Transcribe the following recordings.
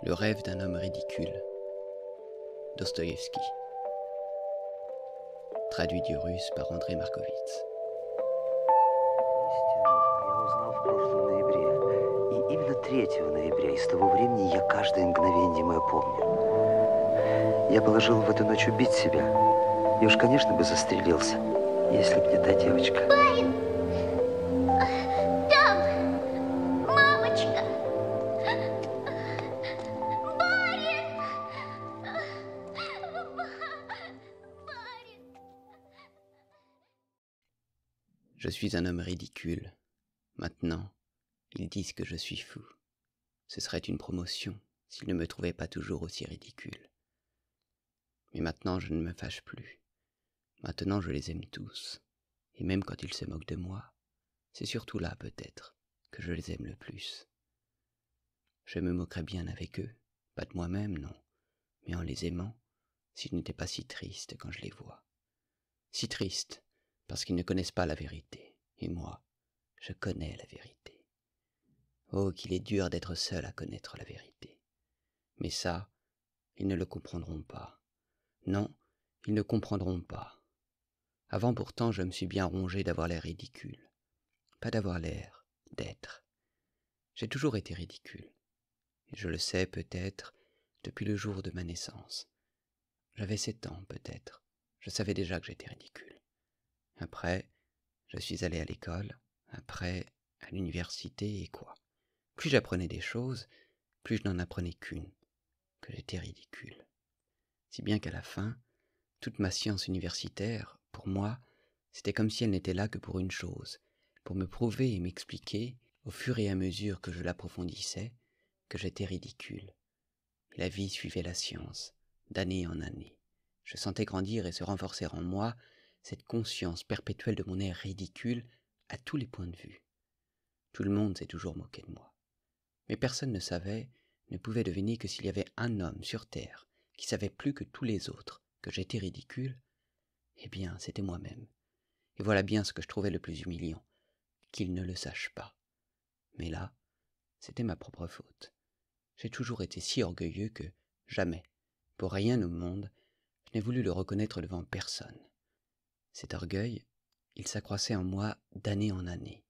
Le rêve d'un homme ridicule. Dostoïevski. Traduit du russe par André Markovitz. Я узнал в прошлом ноябре. И именно 3 ноября. И с того времени я каждое мгновение мое помню. Я положил в эту ночь убить себя. И уж, конечно, бы застрелился, если б не та девочка. Барин! Там! Мамочка! Барин! Барин! Je suis un homme ridicule. Maintenant, ils disent que je suis fou. Ce serait une promotion s'ils ne me trouvaient pas toujours aussi ridicule. Mais maintenant je ne me fâche plus. Maintenant je les aime tous. Et même quand ils se moquent de moi, c'est surtout là peut-être que je les aime le plus. Je me moquerais bien avec eux, pas de moi-même, non, mais en les aimant, s'ils n'étaient pas si tristes quand je les vois. Si tristes, parce qu'ils ne connaissent pas la vérité. Et moi, je connais la vérité. Oh, qu'il est dur d'être seul à connaître la vérité. Mais ça, ils ne le comprendront pas. Non, ils ne comprendront pas. Avant pourtant, je me suis bien rongé d'avoir l'air ridicule. Pas d'avoir l'air, d'être. J'ai toujours été ridicule. Et je le sais peut-être depuis le jour de ma naissance. J'avais 7 ans peut-être. Je savais déjà que j'étais ridicule. Après, je suis allé à l'école. Après, à l'université et quoi. Plus j'apprenais des choses, plus je n'en apprenais qu'une, que j'étais ridicule. Si bien qu'à la fin, toute ma science universitaire, pour moi, c'était comme si elle n'était là que pour une chose, pour me prouver et m'expliquer, au fur et à mesure que je l'approfondissais, que j'étais ridicule. La vie suivait la science, d'année en année. Je sentais grandir et se renforcer en moi cette conscience perpétuelle de mon air ridicule à tous les points de vue. Tout le monde s'est toujours moqué de moi. Mais personne ne savait, ne pouvait deviner que s'il y avait un homme sur terre qui savait plus que tous les autres que j'étais ridicule, eh bien, c'était moi-même. Et voilà bien ce que je trouvais le plus humiliant, qu'il ne le sache pas. Mais là, c'était ma propre faute. J'ai toujours été si orgueilleux que, jamais, pour rien au monde, je n'ai voulu le reconnaître devant personne. Cet orgueil, il s'accroissait en moi d'année en année.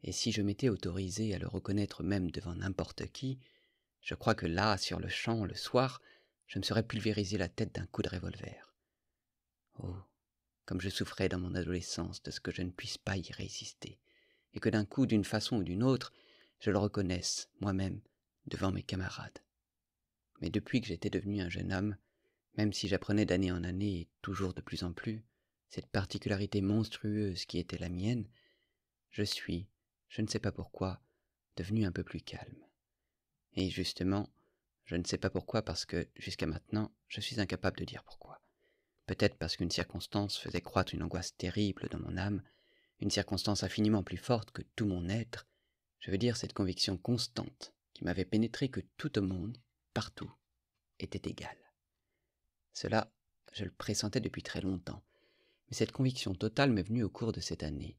Et si je m'étais autorisé à le reconnaître même devant n'importe qui, je crois que là, sur le champ, le soir, je me serais pulvérisé la tête d'un coup de revolver. Oh, comme je souffrais dans mon adolescence de ce que je ne puisse pas y résister, et que d'un coup, d'une façon ou d'une autre, je le reconnaisse, moi-même, devant mes camarades. Mais depuis que j'étais devenu un jeune homme, même si j'apprenais d'année en année et toujours de plus en plus, cette particularité monstrueuse qui était la mienne, je suis, je ne sais pas pourquoi, devenu un peu plus calme. Et justement, je ne sais pas pourquoi parce que, jusqu'à maintenant, je suis incapable de dire pourquoi. Peut-être parce qu'une circonstance faisait croître une angoisse terrible dans mon âme, une circonstance infiniment plus forte que tout mon être, je veux dire cette conviction constante qui m'avait pénétré que tout au monde, partout, était égal. Cela, je le pressentais depuis très longtemps, mais cette conviction totale m'est venue au cours de cette année,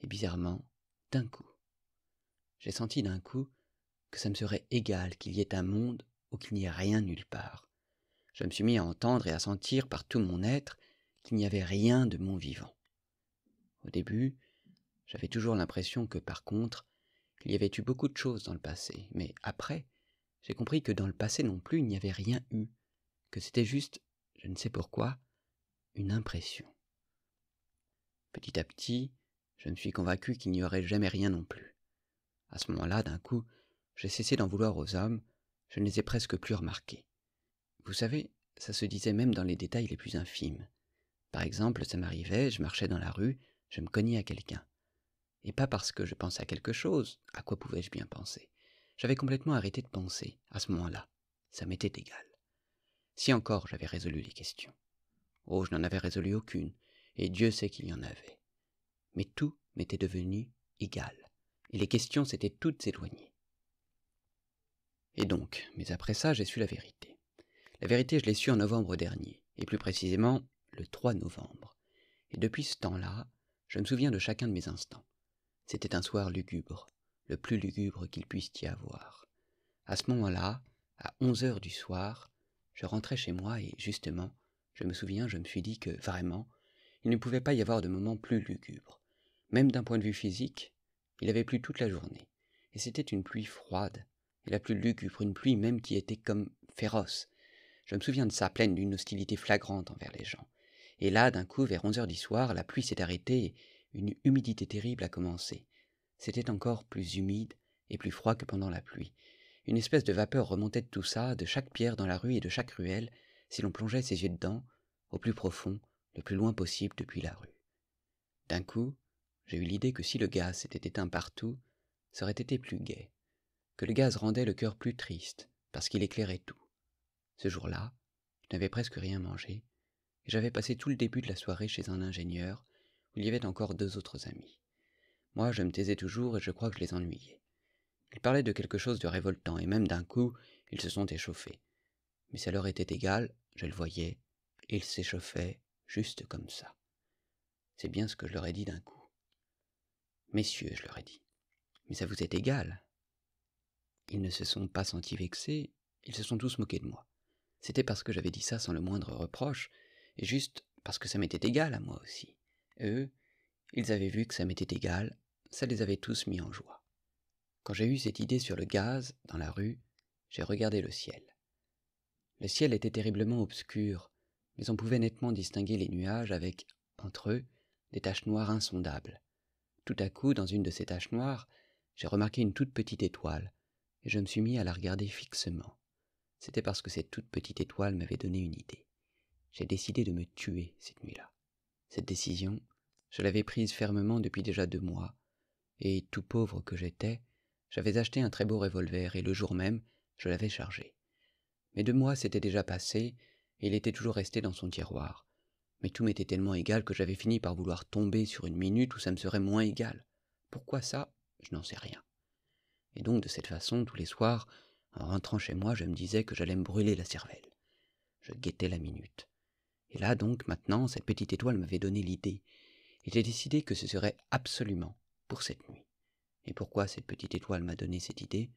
et bizarrement, d'un coup. J'ai senti d'un coup que ça me serait égal qu'il y ait un monde ou qu'il n'y ait rien nulle part. Je me suis mis à entendre et à sentir par tout mon être qu'il n'y avait rien de mon vivant. Au début, j'avais toujours l'impression que, par contre, il y avait eu beaucoup de choses dans le passé, mais après, j'ai compris que dans le passé non plus, il n'y avait rien eu, que c'était juste, je ne sais pourquoi, une impression. Petit à petit, je me suis convaincu qu'il n'y aurait jamais rien non plus. À ce moment-là, d'un coup, j'ai cessé d'en vouloir aux hommes, je ne les ai presque plus remarqués. Vous savez, ça se disait même dans les détails les plus infimes. Par exemple, ça m'arrivait, je marchais dans la rue, je me cognais à quelqu'un. Et pas parce que je pensais à quelque chose, à quoi pouvais-je bien penser. J'avais complètement arrêté de penser, à ce moment-là. Ça m'était égal. Si encore j'avais résolu les questions. Oh, je n'en avais résolu aucune, et Dieu sait qu'il y en avait. Mais tout m'était devenu égal, et les questions s'étaient toutes éloignées. Et donc, mais après ça, j'ai su la vérité. La vérité, je l'ai su en novembre dernier, et plus précisément, le 3 novembre. Et depuis ce temps-là, je me souviens de chacun de mes instants. C'était un soir lugubre, le plus lugubre qu'il puisse y avoir. À ce moment-là, À 11 heures du soir, je rentrais chez moi et, justement, je me souviens, je me suis dit que, vraiment, il ne pouvait pas y avoir de moment plus lugubre. Même d'un point de vue physique, il avait plu toute la journée. Et c'était une pluie froide, et la plus lugubre, une pluie même qui était comme féroce. Je me souviens de ça, pleine d'une hostilité flagrante envers les gens. Et là, d'un coup, vers 11 heures du soir, la pluie s'est arrêtée et une humidité terrible a commencé. C'était encore plus humide et plus froid que pendant la pluie. Une espèce de vapeur remontait de tout ça, de chaque pierre dans la rue et de chaque ruelle, si l'on plongeait ses yeux dedans, au plus profond, le plus loin possible depuis la rue. D'un coup, j'ai eu l'idée que si le gaz s'était éteint partout, ça aurait été plus gai, que le gaz rendait le cœur plus triste, parce qu'il éclairait tout. Ce jour-là, je n'avais presque rien mangé, et j'avais passé tout le début de la soirée chez un ingénieur, où il y avait encore 2 autres amis. Moi, je me taisais toujours et je crois que je les ennuyais. Ils parlaient de quelque chose de révoltant, et même d'un coup, ils se sont échauffés. Mais ça leur était égal, je le voyais, et ils s'échauffaient juste comme ça. C'est bien ce que je leur ai dit d'un coup. Messieurs, je leur ai dit, mais ça vous est égal. Ils ne se sont pas sentis vexés, ils se sont tous moqués de moi. C'était parce que j'avais dit ça sans le moindre reproche, et juste parce que ça m'était égal à moi aussi. Eux, ils avaient vu que ça m'était égal, ça les avait tous mis en joie. Quand j'ai eu cette idée sur le gaz, dans la rue, j'ai regardé le ciel. Le ciel était terriblement obscur, mais on pouvait nettement distinguer les nuages avec, entre eux, des taches noires insondables. Tout à coup, dans une de ces taches noires, j'ai remarqué une toute petite étoile, et je me suis mis à la regarder fixement. C'était parce que cette toute petite étoile m'avait donné une idée. J'ai décidé de me tuer cette nuit-là. Cette décision, je l'avais prise fermement depuis déjà 2 mois, et, tout pauvre que j'étais, j'avais acheté un très beau revolver, et le jour même, je l'avais chargé. Mais 2 mois s'étaient déjà passés, et il était toujours resté dans son tiroir. Mais tout m'était tellement égal que j'avais fini par vouloir tomber sur une minute où ça me serait moins égal. Pourquoi ça? Je n'en sais rien. Et donc, de cette façon, tous les soirs, en rentrant chez moi, je me disais que j'allais me brûler la cervelle. Je guettais la minute. Et là, donc, maintenant, cette petite étoile m'avait donné l'idée. Et j'ai décidé que ce serait absolument pour cette nuit. Et pourquoi cette petite étoile m'a donné cette idée?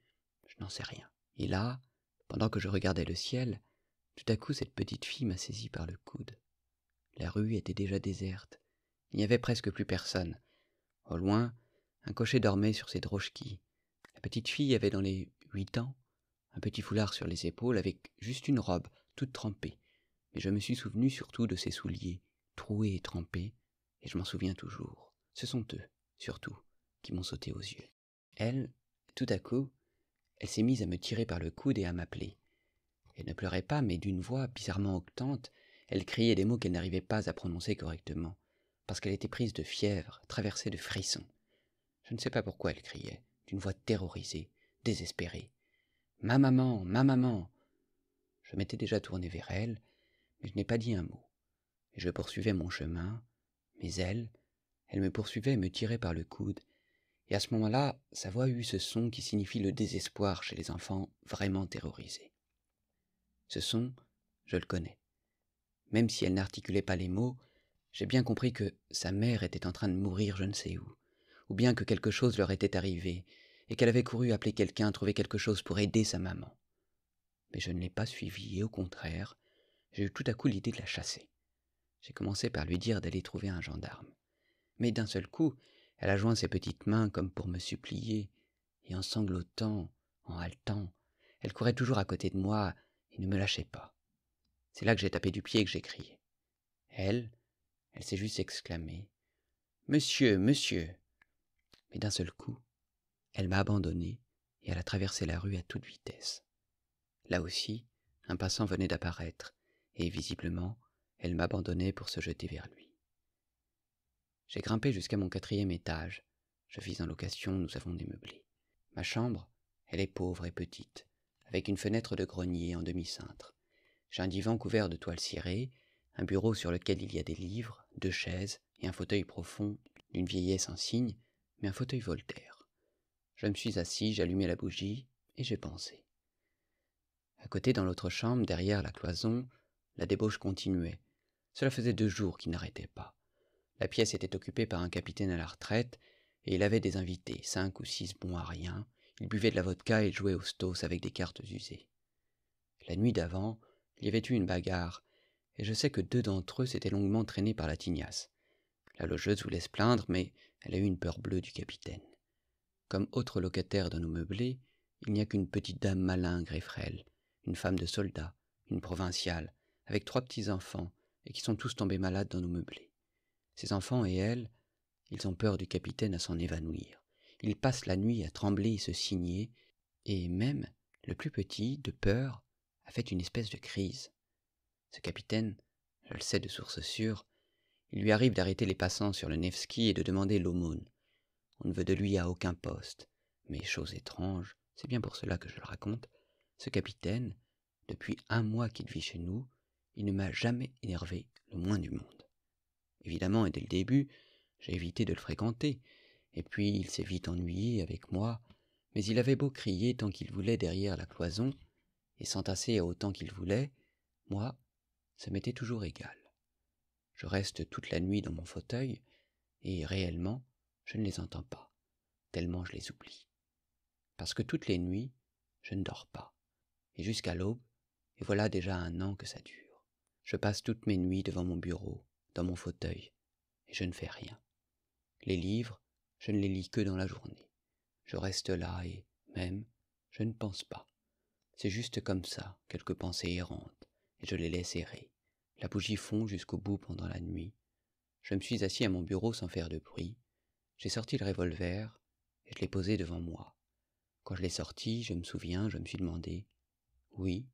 Je n'en sais rien. Et là, pendant que je regardais le ciel, tout à coup, cette petite fille m'a saisi par le coude. La rue était déjà déserte. Il n'y avait presque plus personne. Au loin, un cocher dormait sur ses droschkis. La petite fille avait dans les 8 ans, un petit foulard sur les épaules avec juste une robe, toute trempée. Mais je me suis souvenu surtout de ses souliers, troués et trempés, et je m'en souviens toujours. Ce sont eux, surtout, qui m'ont sauté aux yeux. Elle, tout à coup, elle s'est mise à me tirer par le coude et à m'appeler. Elle ne pleurait pas, mais d'une voix bizarrement octante, elle criait des mots qu'elle n'arrivait pas à prononcer correctement, parce qu'elle était prise de fièvre, traversée de frissons. Je ne sais pas pourquoi elle criait, d'une voix terrorisée, désespérée. « Ma maman, ma maman !» Je m'étais déjà tourné vers elle, mais je n'ai pas dit un mot. Et je poursuivais mon chemin, mais elle me poursuivait et me tirait par le coude, et à ce moment-là, sa voix eut ce son qui signifie le désespoir chez les enfants vraiment terrorisés. Ce son, je le connais. Même si elle n'articulait pas les mots, j'ai bien compris que sa mère était en train de mourir je ne sais où, ou bien que quelque chose leur était arrivé, et qu'elle avait couru appeler quelqu'un, trouver quelque chose pour aider sa maman. Mais je ne l'ai pas suivie, et au contraire, j'ai eu tout à coup l'idée de la chasser. J'ai commencé par lui dire d'aller trouver un gendarme. Mais d'un seul coup, elle a joint ses petites mains comme pour me supplier, et en sanglotant, en haletant, elle courait toujours à côté de moi et ne me lâchait pas. C'est là que j'ai tapé du pied et que j'ai crié. Elle s'est juste exclamée « Monsieur, monsieur !» Mais d'un seul coup, elle m'a abandonné et elle a traversé la rue à toute vitesse. Là aussi, un passant venait d'apparaître, et visiblement, elle m'abandonnait pour se jeter vers lui. J'ai grimpé jusqu'à mon 4e étage. Je vis en location, nous avons des meublés. Ma chambre, elle est pauvre et petite, avec une fenêtre de grenier en demi-cintre. J'ai un divan couvert de toile cirée, un bureau sur lequel il y a des livres, 2 chaises et un fauteuil profond d'une vieillesse insigne, mais un fauteuil Voltaire. Je me suis assis, j'ai allumé la bougie et j'ai pensé. À côté, dans l'autre chambre, derrière la cloison, la débauche continuait. Cela faisait 2 jours qu'il n'arrêtait pas. La pièce était occupée par un capitaine à la retraite, et il avait des invités, 5 ou 6 bons à rien. Il buvait de la vodka et jouait au stos avec des cartes usées. La nuit d'avant, il y avait eu une bagarre, et je sais que 2 d'entre eux s'étaient longuement traînés par la tignasse. La logeuse voulait se plaindre, mais elle a eu une peur bleue du capitaine. Comme autre locataire dans nos meublés, il n'y a qu'une petite dame malingre et frêle, une femme de soldat, une provinciale, avec 3 petits-enfants, et qui sont tous tombés malades dans nos meublés. Ces enfants et elle, ils ont peur du capitaine à s'en évanouir. Ils passent la nuit à trembler et se signer, et même, le plus petit, de peur, a fait une espèce de crise. Ce capitaine, je le sais de source sûre, il lui arrive d'arrêter les passants sur le Nevski et de demander l'aumône. On ne veut de lui à aucun poste. Mais chose étrange, c'est bien pour cela que je le raconte, ce capitaine, depuis 1 mois qu'il vit chez nous, il ne m'a jamais énervé le moins du monde. Évidemment, et dès le début, j'ai évité de le fréquenter, et puis il s'est vite ennuyé avec moi, mais il avait beau crier tant qu'il voulait derrière la cloison, et s'entasser autant qu'il voulait, moi, ça m'était toujours égal. Je reste toute la nuit dans mon fauteuil, et réellement, je ne les entends pas, tellement je les oublie. Parce que toutes les nuits, je ne dors pas, et jusqu'à l'aube, et voilà déjà 1 an que ça dure. Je passe toutes mes nuits devant mon bureau, dans mon fauteuil, et je ne fais rien. Les livres, je ne les lis que dans la journée. Je reste là et, même, je ne pense pas. C'est juste comme ça, quelques pensées errantes, et je les laisse errer. La bougie fond jusqu'au bout pendant la nuit. Je me suis assis à mon bureau sans faire de bruit. J'ai sorti le revolver, et je l'ai posé devant moi. Quand je l'ai sorti, je me souviens, je me suis demandé « oui »,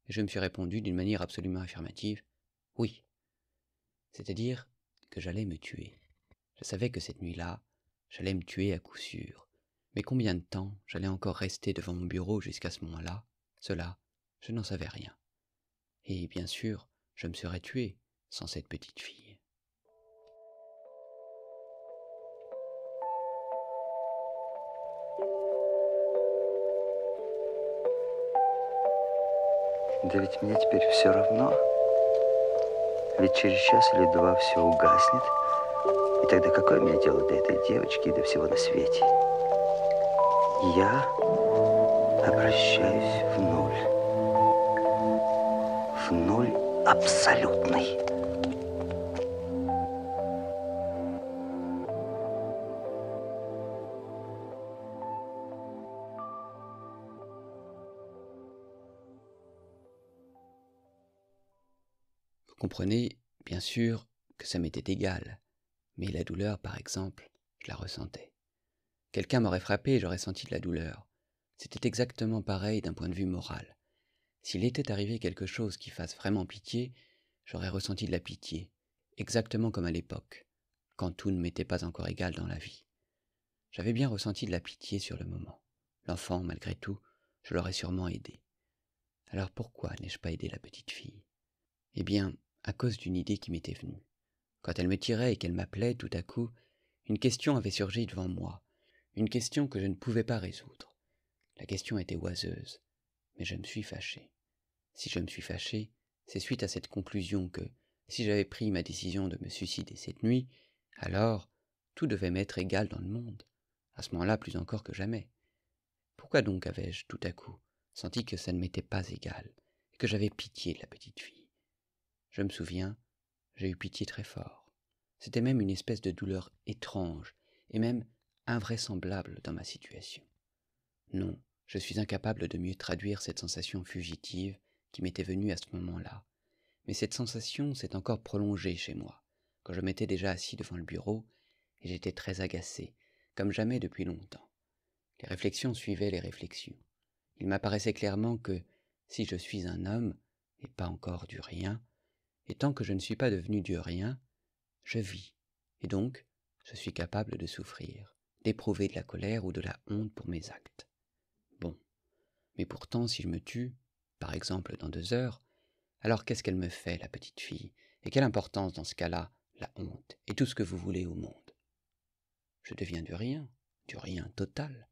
et je me suis répondu d'une manière absolument affirmative « oui ». C'est-à-dire que j'allais me tuer. Je savais que cette nuit-là, j'allais me tuer à coup sûr. Mais combien de temps j'allais encore rester devant mon bureau jusqu'à ce moment-là, cela, je n'en savais rien. Et bien sûr, je me serais tué sans cette petite fille. Да ведь мне теперь все равно. Ведь через час или 2 все угаснет. И тогда какое мне дело до этой девочки и до всего на свете? Я обращаюсь в нуль. В нуль абсолютный. Vous comprenez, bien sûr, que ça m'était égal, mais la douleur, par exemple, je la ressentais. Quelqu'un m'aurait frappé et j'aurais senti de la douleur. C'était exactement pareil d'un point de vue moral. S'il était arrivé quelque chose qui fasse vraiment pitié, j'aurais ressenti de la pitié, exactement comme à l'époque, quand tout ne m'était pas encore égal dans la vie. J'avais bien ressenti de la pitié sur le moment. L'enfant, malgré tout, je l'aurais sûrement aidé. Alors pourquoi n'ai-je pas aidé la petite fille? Eh bien, à cause d'une idée qui m'était venue. Quand elle me tirait et qu'elle m'appelait, tout à coup, une question avait surgi devant moi, une question que je ne pouvais pas résoudre. La question était oiseuse, mais je me suis fâché. Si je me suis fâché, c'est suite à cette conclusion que, si j'avais pris ma décision de me suicider cette nuit, alors tout devait m'être égal dans le monde, à ce moment-là plus encore que jamais. Pourquoi donc avais-je tout à coup senti que ça ne m'était pas égal, et que j'avais pitié de la petite fille? Je me souviens, j'ai eu pitié très fort. C'était même une espèce de douleur étrange, et même invraisemblable dans ma situation. Non, je suis incapable de mieux traduire cette sensation fugitive qui m'était venue à ce moment-là. Mais cette sensation s'est encore prolongée chez moi, quand je m'étais déjà assis devant le bureau, et j'étais très agacé, comme jamais depuis longtemps. Les réflexions suivaient les réflexions. Il m'apparaissait clairement que, si je suis un homme, et pas encore du rien, et tant que je ne suis pas devenu du rien, je vis, et donc je suis capable de souffrir, d'éprouver de la colère ou de la honte pour mes actes. Bon, mais pourtant si je me tue, par exemple dans 2 heures, alors qu'est-ce qu'elle me fait, la petite fille? Et quelle importance dans ce cas-là, la honte, et tout ce que vous voulez au monde? Je deviens du rien total.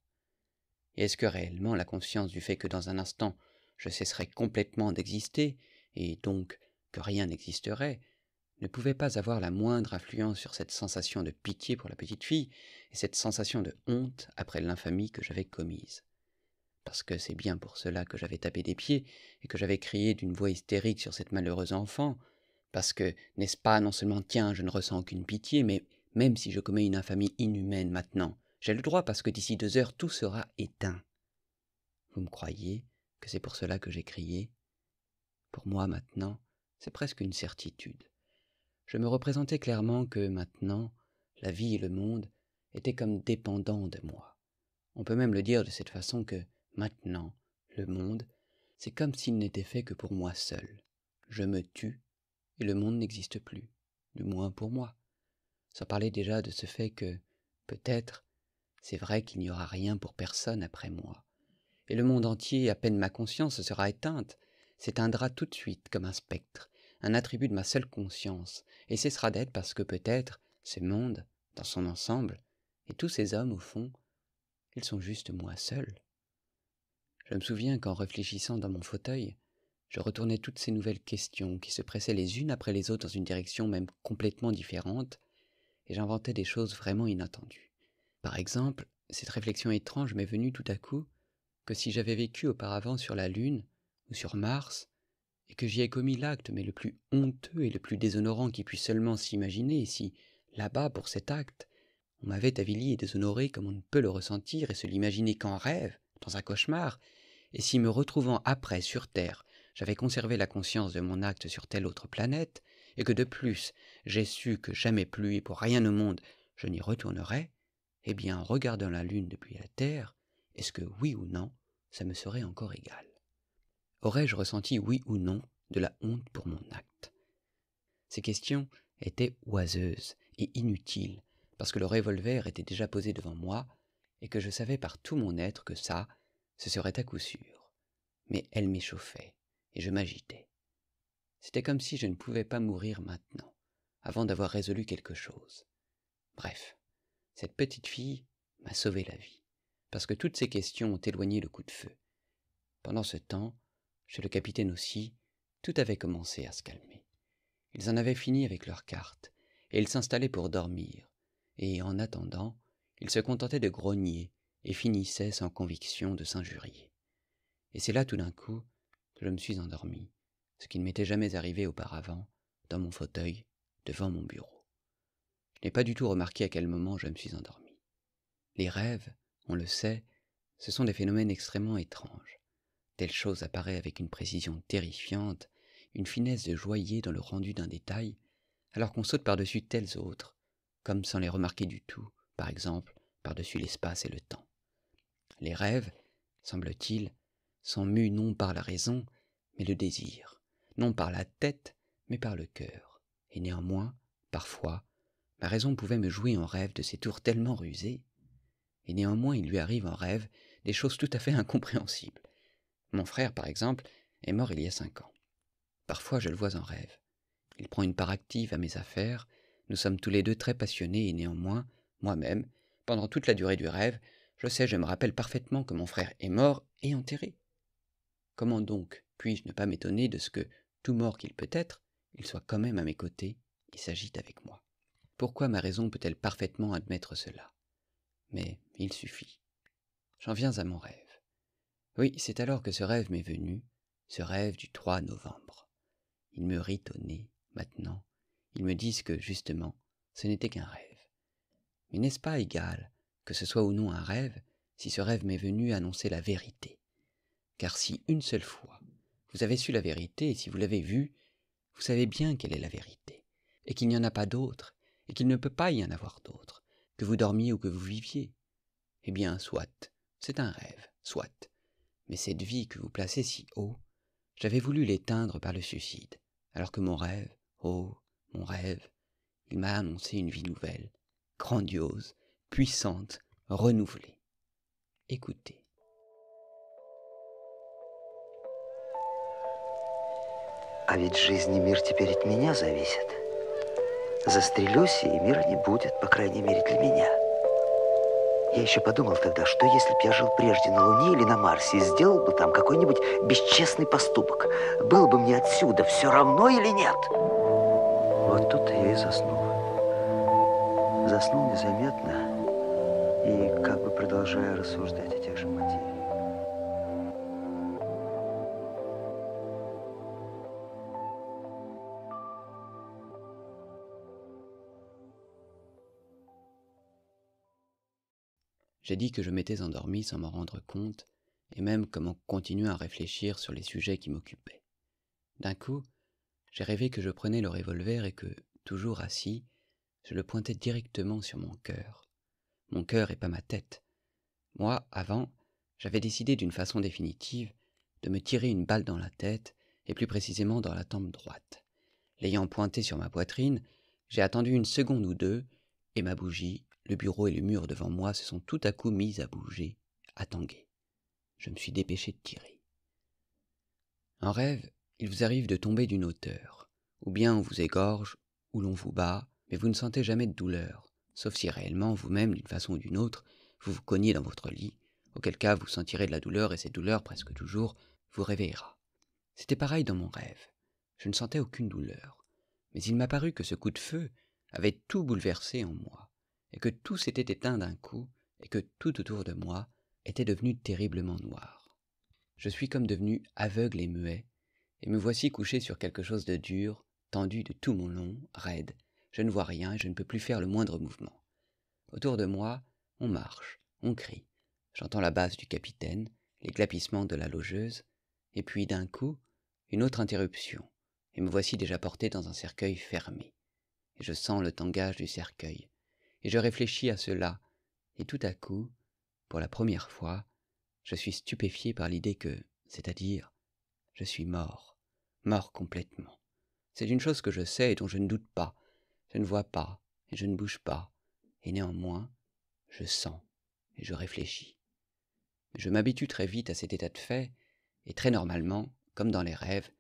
Et est-ce que réellement la conscience du fait que dans un instant je cesserais complètement d'exister, et donc que rien n'existerait, ne pouvait pas avoir la moindre influence sur cette sensation de pitié pour la petite fille, et cette sensation de honte après l'infamie que j'avais commise? parce que c'est bien pour cela que j'avais tapé des pieds et que j'avais crié d'une voix hystérique sur cette malheureuse enfant, parce que, n'est-ce pas, non seulement tiens, je ne ressens aucune pitié, mais même si je commets une infamie inhumaine maintenant, j'ai le droit parce que d'ici 2 heures tout sera éteint. Vous me croyez que c'est pour cela que j'ai crié? Pour moi maintenant, c'est presque une certitude. Je me représentais clairement que maintenant, la vie et le monde étaient comme dépendants de moi. On peut même le dire de cette façon que, maintenant, le monde, c'est comme s'il n'était fait que pour moi seul. Je me tue, et le monde n'existe plus, du moins pour moi. Sans parler déjà de ce fait que, peut-être, c'est vrai qu'il n'y aura rien pour personne après moi. Et le monde entier, à peine ma conscience sera éteinte, s'éteindra tout de suite comme un spectre, un attribut de ma seule conscience, et cessera d'être parce que peut-être, ce monde, dans son ensemble, et tous ces hommes au fond, ils sont juste moi seul. Je me souviens qu'en réfléchissant dans mon fauteuil, je retournais toutes ces nouvelles questions qui se pressaient les unes après les autres dans une direction même complètement différente, et j'inventais des choses vraiment inattendues. Par exemple, cette réflexion étrange m'est venue tout à coup que si j'avais vécu auparavant sur la Lune ou sur Mars, et que j'y ai commis l'acte mais le plus honteux et le plus déshonorant qui puisse seulement s'imaginer, et si, là-bas, pour cet acte, on m'avait avili et déshonoré comme on ne peut le ressentir et se l'imaginer qu'en rêve, dans un cauchemar, et si me retrouvant après sur Terre, j'avais conservé la conscience de mon acte sur telle autre planète, et que de plus j'ai su que jamais plus et pour rien au monde je n'y retournerais, eh bien en regardant la Lune depuis la Terre, est-ce que oui ou non, ça me serait encore égal? Aurais-je ressenti oui ou non de la honte pour mon acte? Ces questions étaient oiseuses et inutiles, parce que le revolver était déjà posé devant moi, et que je savais par tout mon être que ça, ce serait à coup sûr. Mais elles m'échauffaient, et je m'agitais. C'était comme si je ne pouvais pas mourir maintenant, avant d'avoir résolu quelque chose. Bref, cette petite fille m'a sauvé la vie, parce que toutes ces questions ont éloigné le coup de feu. Pendant ce temps, chez le capitaine aussi, tout avait commencé à se calmer. Ils en avaient fini avec leurs cartes, et ils s'installaient pour dormir, et en attendant, ils se contentaient de grogner et finissaient sans conviction de s'injurier. Et c'est là tout d'un coup que je me suis endormi, ce qui ne m'était jamais arrivé auparavant, dans mon fauteuil, devant mon bureau. Je n'ai pas du tout remarqué à quel moment je me suis endormi. Les rêves, on le sait, ce sont des phénomènes extrêmement étranges. Telle chose apparaît avec une précision terrifiante, une finesse de joaillier dans le rendu d'un détail, alors qu'on saute par-dessus telles autres, comme sans les remarquer du tout, par exemple, par-dessus l'espace et le temps. Les rêves, semble-t-il, sont mus non par la raison, mais le désir, non par la tête, mais par le cœur. Et néanmoins, parfois, ma raison pouvait me jouer en rêve de ces tours tellement rusés, et néanmoins il lui arrive en rêve des choses tout à fait incompréhensibles. Mon frère, par exemple, est mort il y a 5 ans. Parfois je le vois en rêve. Il prend une part active à mes affaires, nous sommes tous les deux très passionnés et néanmoins, moi-même, pendant toute la durée du rêve, je me rappelle parfaitement que mon frère est mort et enterré. Comment donc puis-je ne pas m'étonner de ce que, tout mort qu'il peut être, il soit quand même à mes côtés et s'agite avec moi? Pourquoi ma raison peut-elle parfaitement admettre cela? Mais il suffit. J'en viens à mon rêve. Oui, c'est alors que ce rêve m'est venu, ce rêve du 3 novembre. Ils me rient au nez, maintenant. Ils me disent que, justement, ce n'était qu'un rêve. Mais n'est-ce pas égal, que ce soit ou non un rêve, si ce rêve m'est venu annoncer la vérité? Car si une seule fois, vous avez su la vérité, et si vous l'avez vue, vous savez bien quelle est la vérité, et qu'il n'y en a pas d'autre, et qu'il ne peut pas y en avoir d'autre, que vous dormiez ou que vous viviez. Eh bien, soit, c'est un rêve, soit. Mais cette vie que vous placez si haut, j'avais voulu l'éteindre par le suicide, alors que mon rêve, oh, mon rêve, il m'a annoncé une vie nouvelle, grandiose, puissante, renouvelée. Écoutez. А ведь жизнь и мир теперь от меня зависят. Застрелюсь, и мира не будет, по крайней мере, для меня. Я еще подумал тогда, что если б я жил прежде на Луне или на Марсе и сделал бы там какой-нибудь бесчестный поступок, было бы мне отсюда все равно или нет? Вот тут я и заснул. Заснул незаметно и как бы продолжая рассуждать о тех же материях. J'ai dit que je m'étais endormi sans m'en rendre compte, et même comment continuer à réfléchir sur les sujets qui m'occupaient. D'un coup, j'ai rêvé que je prenais le revolver et que, toujours assis, je le pointais directement sur mon cœur. Mon cœur et pas ma tête. Moi, avant, j'avais décidé d'une façon définitive de me tirer une balle dans la tête, et plus précisément dans la tempe droite. L'ayant pointé sur ma poitrine, j'ai attendu une seconde ou deux, et ma bougie, le bureau et le mur devant moi se sont tout à coup mis à bouger, à tanguer. Je me suis dépêché de tirer. En rêve, il vous arrive de tomber d'une hauteur, ou bien on vous égorge, ou l'on vous bat, mais vous ne sentez jamais de douleur, sauf si réellement vous-même, d'une façon ou d'une autre, vous vous cognez dans votre lit, auquel cas vous sentirez de la douleur et cette douleur, presque toujours, vous réveillera. C'était pareil dans mon rêve. Je ne sentais aucune douleur, mais il m'a paru que ce coup de feu avait tout bouleversé en moi, et que tout s'était éteint d'un coup, et que tout autour de moi était devenu terriblement noir. Je suis comme devenu aveugle et muet, et me voici couché sur quelque chose de dur, tendu de tout mon long, raide. Je ne vois rien et je ne peux plus faire le moindre mouvement. Autour de moi, on marche, on crie. J'entends la basse du capitaine, les glapissements de la logeuse, et puis d'un coup, une autre interruption, et me voici déjà porté dans un cercueil fermé. Et je sens le tangage du cercueil, et je réfléchis à cela, et tout à coup, pour la première fois, je suis stupéfié par l'idée que, c'est-à-dire, je suis mort, mort complètement. C'est une chose que je sais et dont je ne doute pas. Je ne vois pas, et je ne bouge pas, et néanmoins, je sens, et je réfléchis. Mais je m'habitue très vite à cet état de fait, et très normalement, comme dans les rêves,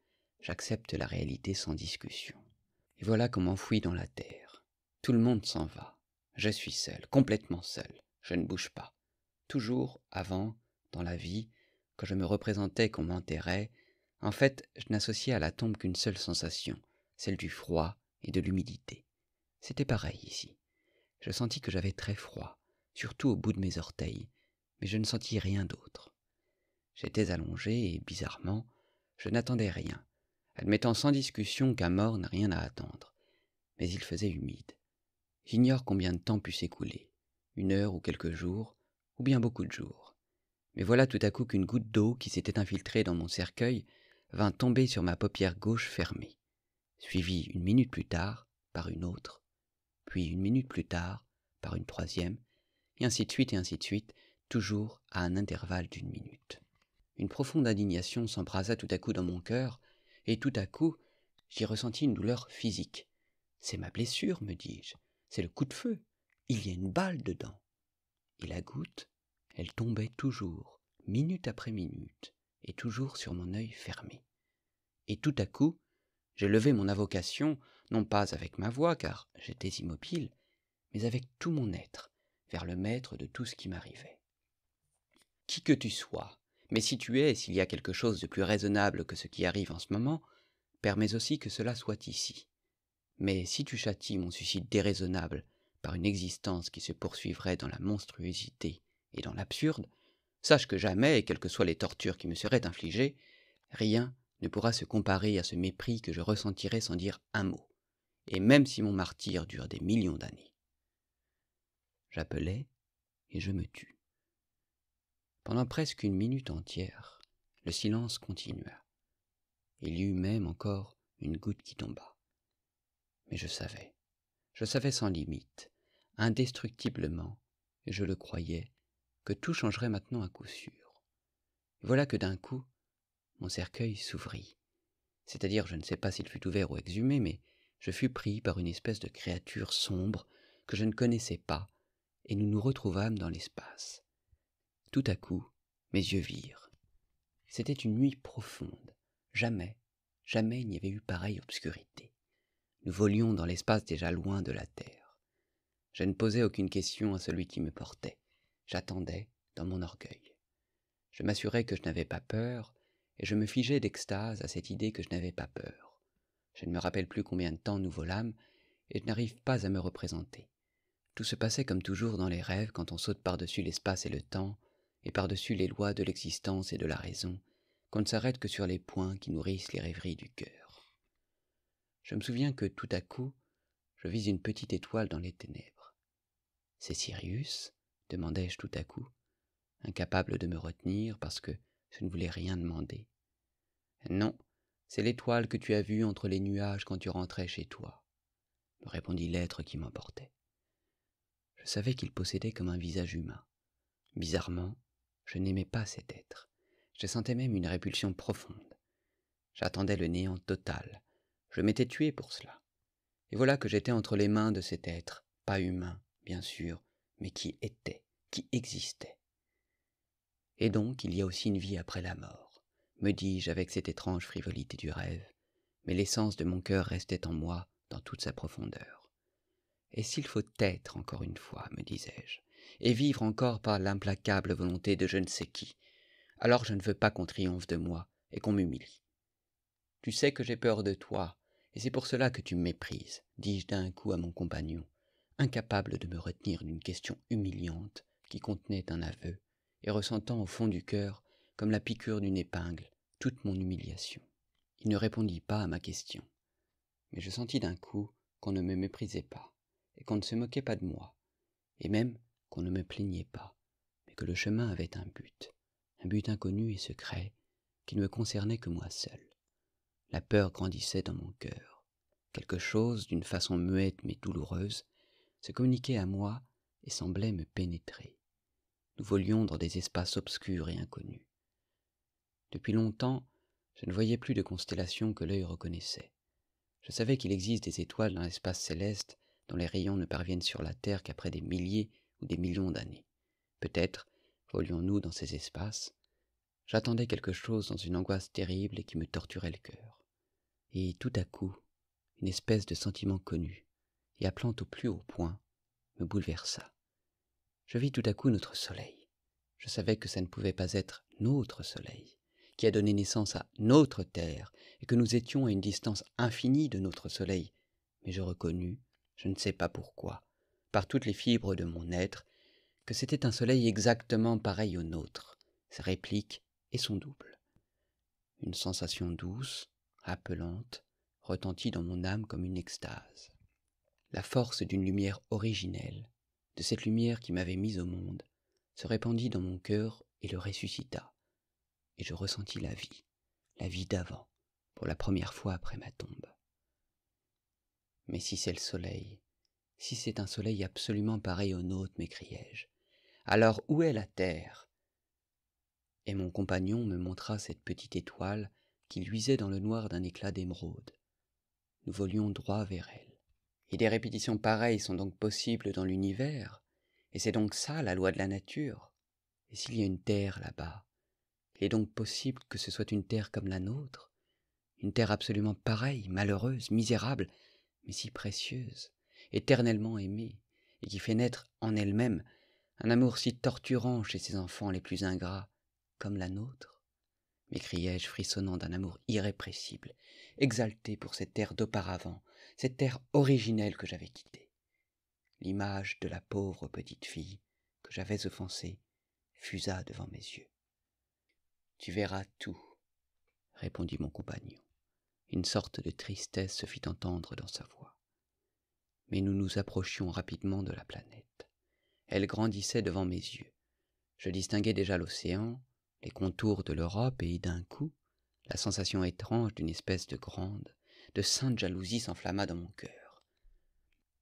j'accepte la réalité sans discussion. Et voilà qu'on m'enfouit dans la terre. Tout le monde s'en va. Je suis seul, complètement seul. Je ne bouge pas. Toujours, avant, dans la vie, quand je me représentais qu'on m'enterrait, en fait, je n'associais à la tombe qu'une seule sensation, celle du froid et de l'humidité. C'était pareil ici. Je sentis que j'avais très froid, surtout au bout de mes orteils, mais je ne sentis rien d'autre. J'étais allongé et, bizarrement, je n'attendais rien, admettant sans discussion qu'un mort n'a rien à attendre. Mais il faisait humide. J'ignore combien de temps put s'écouler, 1 heure ou quelques jours, ou bien beaucoup de jours. Mais voilà tout à coup qu'une goutte d'eau qui s'était infiltrée dans mon cercueil vint tomber sur ma paupière gauche fermée, suivie 1 minute plus tard par une autre, puis 1 minute plus tard par une troisième, et ainsi de suite, toujours à un intervalle d'1 minute. Une profonde indignation s'embrasa tout à coup dans mon cœur, et tout à coup, j'y ressentis une douleur physique. « C'est ma blessure, me dis-je, c'est le coup de feu, il y a une balle dedans. » Et la goutte, elle tombait toujours, minute après minute, et toujours sur mon œil fermé. Et tout à coup, j'ai levé mon invocation, non pas avec ma voix, car j'étais immobile, mais avec tout mon être, vers le maître de tout ce qui m'arrivait. Qui que tu sois, mais si tu es, s'il y a quelque chose de plus raisonnable que ce qui arrive en ce moment, permets aussi que cela soit ici. Mais si tu châties mon suicide déraisonnable par une existence qui se poursuivrait dans la monstruosité et dans l'absurde, sache que jamais, et quelles que soient les tortures qui me seraient infligées, rien ne pourra se comparer à ce mépris que je ressentirai sans dire un mot, et même si mon martyre dure des millions d'années. J'appelais et je me tus. Pendant presque 1 minute entière, le silence continua. Il y eut même encore une goutte qui tomba. Mais je savais sans limite, indestructiblement, et je le croyais, que tout changerait maintenant à coup sûr. Et voilà que d'un coup, mon cercueil s'ouvrit. C'est-à-dire, je ne sais pas s'il fut ouvert ou exhumé, mais je fus pris par une espèce de créature sombre que je ne connaissais pas, et nous nous retrouvâmes dans l'espace. Tout à coup, mes yeux virent. C'était une nuit profonde. Jamais il n'y avait eu pareille obscurité. Nous volions dans l'espace déjà loin de la terre. Je ne posais aucune question à celui qui me portait. J'attendais dans mon orgueil. Je m'assurais que je n'avais pas peur, et je me figeais d'extase à cette idée que je n'avais pas peur. Je ne me rappelle plus combien de temps nous volâmes, et je n'arrive pas à me représenter. Tout se passait comme toujours dans les rêves quand on saute par-dessus l'espace et le temps, et par-dessus les lois de l'existence et de la raison, qu'on ne s'arrête que sur les points qui nourrissent les rêveries du cœur. Je me souviens que tout à coup, je vis une petite étoile dans les ténèbres. C'est Sirius, demandai-je tout à coup, incapable de me retenir parce que je ne voulais rien demander. Non, c'est l'étoile que tu as vue entre les nuages quand tu rentrais chez toi, me répondit l'être qui m'emportait. Je savais qu'il possédait comme un visage humain. Bizarrement, je n'aimais pas cet être. Je sentais même une répulsion profonde. J'attendais le néant total. Je m'étais tué pour cela. Et voilà que j'étais entre les mains de cet être, pas humain, bien sûr, mais qui était, qui existait. Et donc, il y a aussi une vie après la mort, me dis-je avec cette étrange frivolité du rêve, mais l'essence de mon cœur restait en moi dans toute sa profondeur. Et s'il faut être encore une fois, me disais-je, et vivre encore par l'implacable volonté de je ne sais qui, alors je ne veux pas qu'on triomphe de moi et qu'on m'humilie. Tu sais que j'ai peur de toi, et c'est pour cela que tu me méprises, dis-je d'un coup à mon compagnon, incapable de me retenir d'une question humiliante qui contenait un aveu, et ressentant au fond du cœur, comme la piqûre d'une épingle, toute mon humiliation. Il ne répondit pas à ma question, mais je sentis d'un coup qu'on ne me méprisait pas, et qu'on ne se moquait pas de moi, et même qu'on ne me plaignait pas, mais que le chemin avait un but inconnu et secret, qui ne me concernait que moi seul. La peur grandissait dans mon cœur. Quelque chose, d'une façon muette mais douloureuse, se communiquait à moi et semblait me pénétrer. Nous volions dans des espaces obscurs et inconnus. Depuis longtemps, je ne voyais plus de constellations que l'œil reconnaissait. Je savais qu'il existe des étoiles dans l'espace céleste dont les rayons ne parviennent sur la Terre qu'après des milliers ou des millions d'années. Peut-être volions-nous dans ces espaces. J'attendais quelque chose dans une angoisse terrible et qui me torturait le cœur. Et tout à coup, une espèce de sentiment connu, et appelant au plus haut point, me bouleversa. Je vis tout à coup notre soleil. Je savais que ça ne pouvait pas être notre soleil, qui a donné naissance à notre Terre, et que nous étions à une distance infinie de notre soleil. Mais je reconnus, je ne sais pas pourquoi, par toutes les fibres de mon être, que c'était un soleil exactement pareil au nôtre, sa réplique et son double. Une sensation douce, appelante, retentit dans mon âme comme une extase. La force d'une lumière originelle, de cette lumière qui m'avait mis au monde, se répandit dans mon cœur et le ressuscita, et je ressentis la vie d'avant, pour la première fois après ma tombe. Mais si c'est le soleil, si c'est un soleil absolument pareil au nôtre, m'écriai-je, alors où est la terre ? Et mon compagnon me montra cette petite étoile qui luisait dans le noir d'un éclat d'émeraude. Nous volions droit vers elle. Et des répétitions pareilles sont donc possibles dans l'univers, et c'est donc ça la loi de la nature. Et s'il y a une terre là-bas, il est donc possible que ce soit une terre comme la nôtre, une terre absolument pareille, malheureuse, misérable, mais si précieuse, éternellement aimée, et qui fait naître en elle-même un amour si torturant chez ses enfants les plus ingrats, comme la nôtre, m'écriai-je frissonnant d'un amour irrépressible, exalté pour cette terre d'auparavant, cette terre originelle que j'avais quittée. L'image de la pauvre petite fille que j'avais offensée fusa devant mes yeux. « Tu verras tout, » répondit mon compagnon. Une sorte de tristesse se fit entendre dans sa voix. Mais nous nous approchions rapidement de la planète. Elle grandissait devant mes yeux. Je distinguais déjà l'océan, les contours de l'Europe, et d'un coup, la sensation étrange d'une espèce de grande, de sainte jalousie s'enflamma dans mon cœur.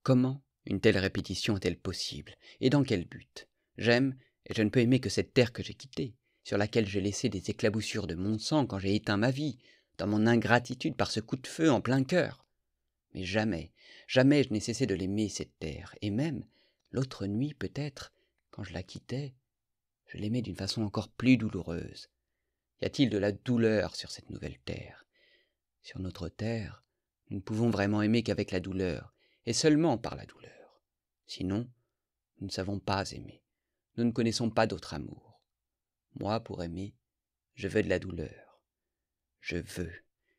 Comment une telle répétition est-elle possible, et dans quel but ? J'aime, et je ne peux aimer que cette terre que j'ai quittée, sur laquelle j'ai laissé des éclaboussures de mon sang quand j'ai éteint ma vie, dans mon ingratitude par ce coup de feu en plein cœur. Mais jamais, jamais je n'ai cessé de l'aimer, cette terre, et même, l'autre nuit peut-être, quand je la quittais, je l'aimais d'une façon encore plus douloureuse. Y a-t-il de la douleur sur cette nouvelle terre ? Sur notre terre, nous ne pouvons vraiment aimer qu'avec la douleur, et seulement par la douleur. Sinon, nous ne savons pas aimer. Nous ne connaissons pas d'autre amour. Moi, pour aimer, je veux de la douleur. Je veux.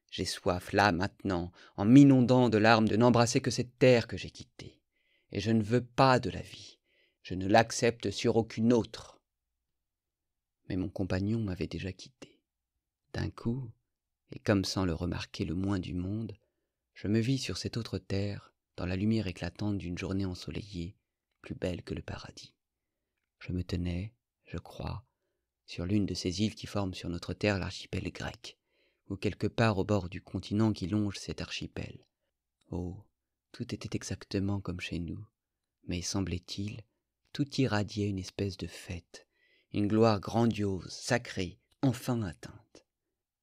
J'ai soif, là, maintenant, en m'inondant de larmes, de n'embrasser que cette terre que j'ai quittée. Et je ne veux pas de la vie. Je ne l'accepte sur aucune autre. Mais mon compagnon m'avait déjà quitté. D'un coup, et comme sans le remarquer le moins du monde, je me vis sur cette autre terre, dans la lumière éclatante d'une journée ensoleillée, plus belle que le paradis. Je me tenais, je crois, sur l'une de ces îles qui forment sur notre terre l'archipel grec, ou quelque part au bord du continent qui longe cet archipel. Oh, tout était exactement comme chez nous, mais semblait-il, tout irradiait une espèce de fête, une gloire grandiose, sacrée, enfin atteinte.